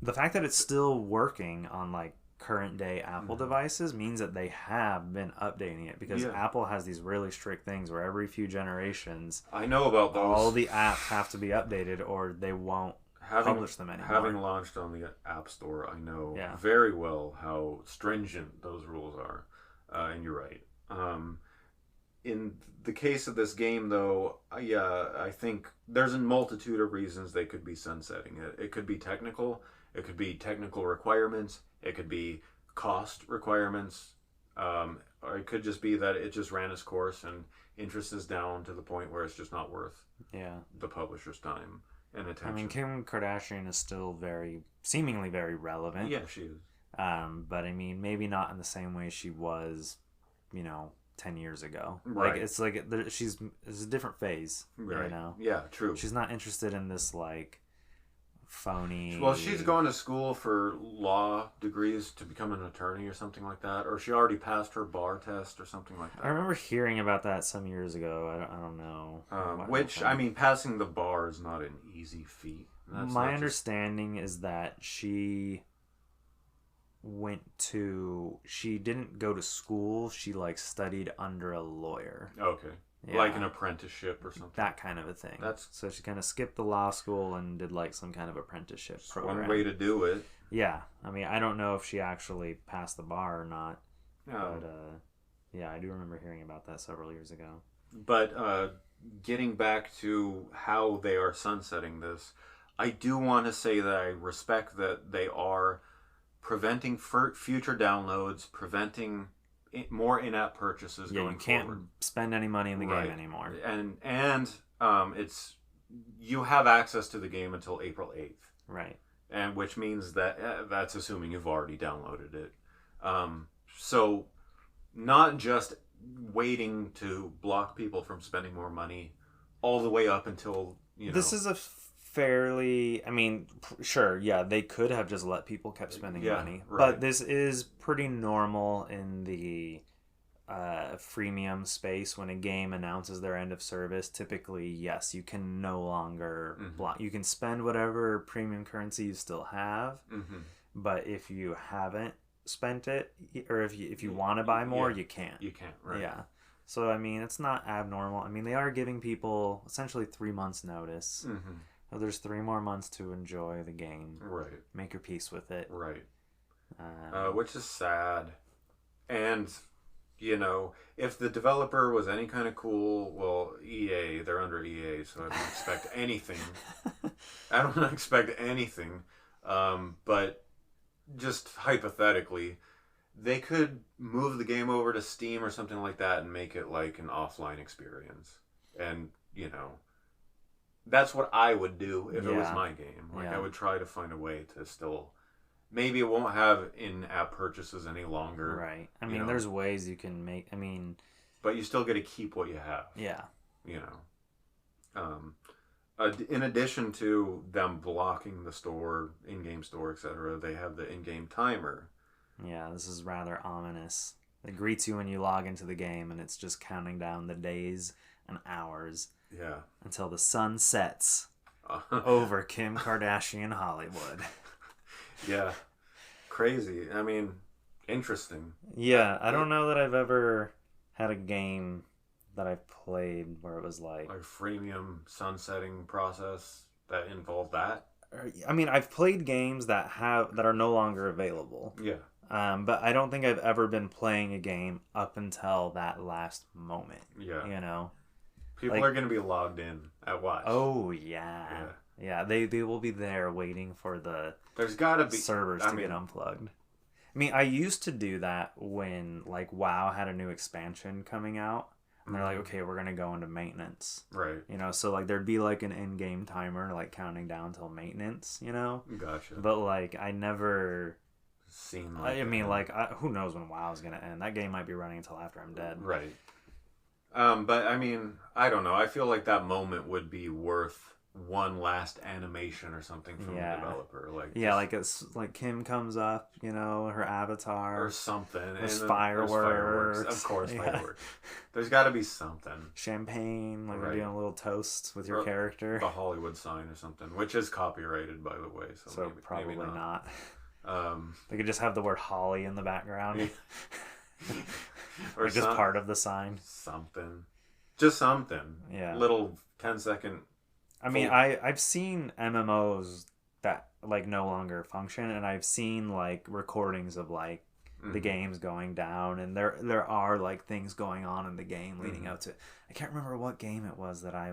The fact that it's still working on like current day Apple devices means that they have been updating it because Apple has these really strict things where every few generations, I know about those. All the apps have to be updated or they won't publish them anymore. Having launched on the App Store, I know very well how stringent those rules are. And you're right. In the case of this game, though, I think there's a multitude of reasons they could be sunsetting it. It could be technical. It could be technical requirements. It could be cost requirements. Or it could just be that it just ran its course and interest is down to the point where it's just not worth the publisher's time and attention. I mean, Kim Kardashian is still seemingly very relevant. Yeah, she is. But I mean, maybe not in the same way she was, 10 years ago. Right. Like, it's like it's a different phase, right. Yeah, true. She's not interested in this, like, phony... Well, she's going to school for law degrees to become an attorney or something like that. Or she already passed her bar test or something like that. I remember hearing about that some years ago. I don't know. I mean, passing the bar is not an easy feat. My understanding is that she didn't go to school. She, like, studied under a lawyer. Okay. Yeah. Like an apprenticeship or something. That kind of a thing. So she kind of skipped the law school and did like some kind of apprenticeship program. One way to do it. Yeah. I mean, I don't know if she actually passed the bar or not. Oh. But, yeah, I do remember hearing about that several years ago. But getting back to how they are sunsetting this, I do want to say that I respect that they are preventing future downloads, preventing more in-app purchases Yeah, going you can't forward. spend any money in the Right. game anymore. And it's you have access to the game until April 8th. Right. And which means that that's assuming you've already downloaded it. So not just waiting to block people from spending more money all the way up until, This is a fairly, I mean, sure, yeah, they could have just let people keep spending money, right. but this is pretty normal in the freemium space. When a game announces their end of service, typically, yes, you can no longer block. You can spend whatever premium currency you still have, but if you haven't spent it, or if you want to buy more, you can't. You can't, right? Yeah. So I mean, it's not abnormal. I mean, they are giving people essentially 3 months notice. So there's 3 more months to enjoy the game. Right. Make your peace with it. Right. Which is sad. And, if the developer was any kind of cool, well, EA, they're under EA, so I don't expect anything. I don't expect anything. But just hypothetically, they could move the game over to Steam or something like that and make it like an offline experience. And, that's what I would do if it was my game. Like, I would try to find a way to still... Maybe it won't have in-app purchases any longer. Right. I mean, there's ways you can make... I mean... But you still get to keep what you have. Yeah. In addition to them blocking the store, in-game store, etc., they have the in-game timer. Yeah, this is rather ominous. It greets you when you log into the game, and it's just counting down the days and hours... Yeah. Until the sun sets over Kim Kardashian Hollywood. Yeah. Crazy. I mean, interesting. Yeah, I don't know that I've ever had a game that I've played where it was like a freemium sunsetting process that involved that. I mean, I've played games that are no longer available. Yeah. But I don't think I've ever been playing a game up until that last moment. Yeah. People are going to be logged in at watch. Oh, yeah. Yeah, they will be there waiting for the There's gotta be servers to get unplugged. I mean, I used to do that when, like, WoW had a new expansion coming out. And they're like, okay, we're going to go into maintenance. Right. So, like, there'd be, like, an in-game timer, like, counting down till maintenance, Gotcha. But, like, I never... Seen like I mean, like, who knows when WoW's going to end. That game might be running until after I'm dead. Right. But I mean, I don't know. I feel like that moment would be worth one last animation or something from the developer. Like like it's like Kim comes up, her avatar or something. There's and fireworks. Of course, fireworks. There's got to be something. Champagne, like we're doing a little toast with your character. The Hollywood sign or something, which is copyrighted, by the way. So maybe, probably maybe not. They could just have the word Holly in the background. Or just part of the sign. Something. Just something. Yeah. Little 10-second. I mean, I've seen MMOs that, like, no longer function, and I've seen, like, recordings of, like, the games going down, and there are, like, things going on in the game leading up to... I can't remember what game it was that I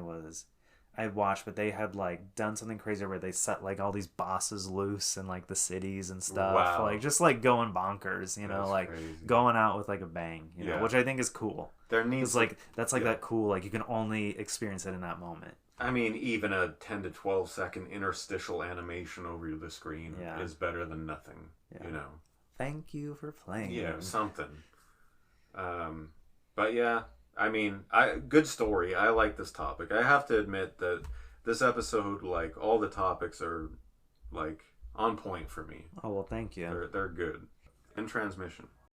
watched, but they had, like, done something crazy where they set, like, all these bosses loose in, like, the cities and stuff. Wow. Like, just, like, going bonkers, That's like, crazy. going out with, like, a bang, which I think is cool. There needs... It's, like, that's, like, that cool, like, you can only experience it in that moment. I mean, even a 10 to 12 second interstitial animation over the screen is better than nothing, Thank you for playing. Yeah, something. But yeah, I mean, good story. I like this topic. I have to admit that this episode, like, all the topics are, like, on point for me. Oh, well, thank you. They're good. In transmission.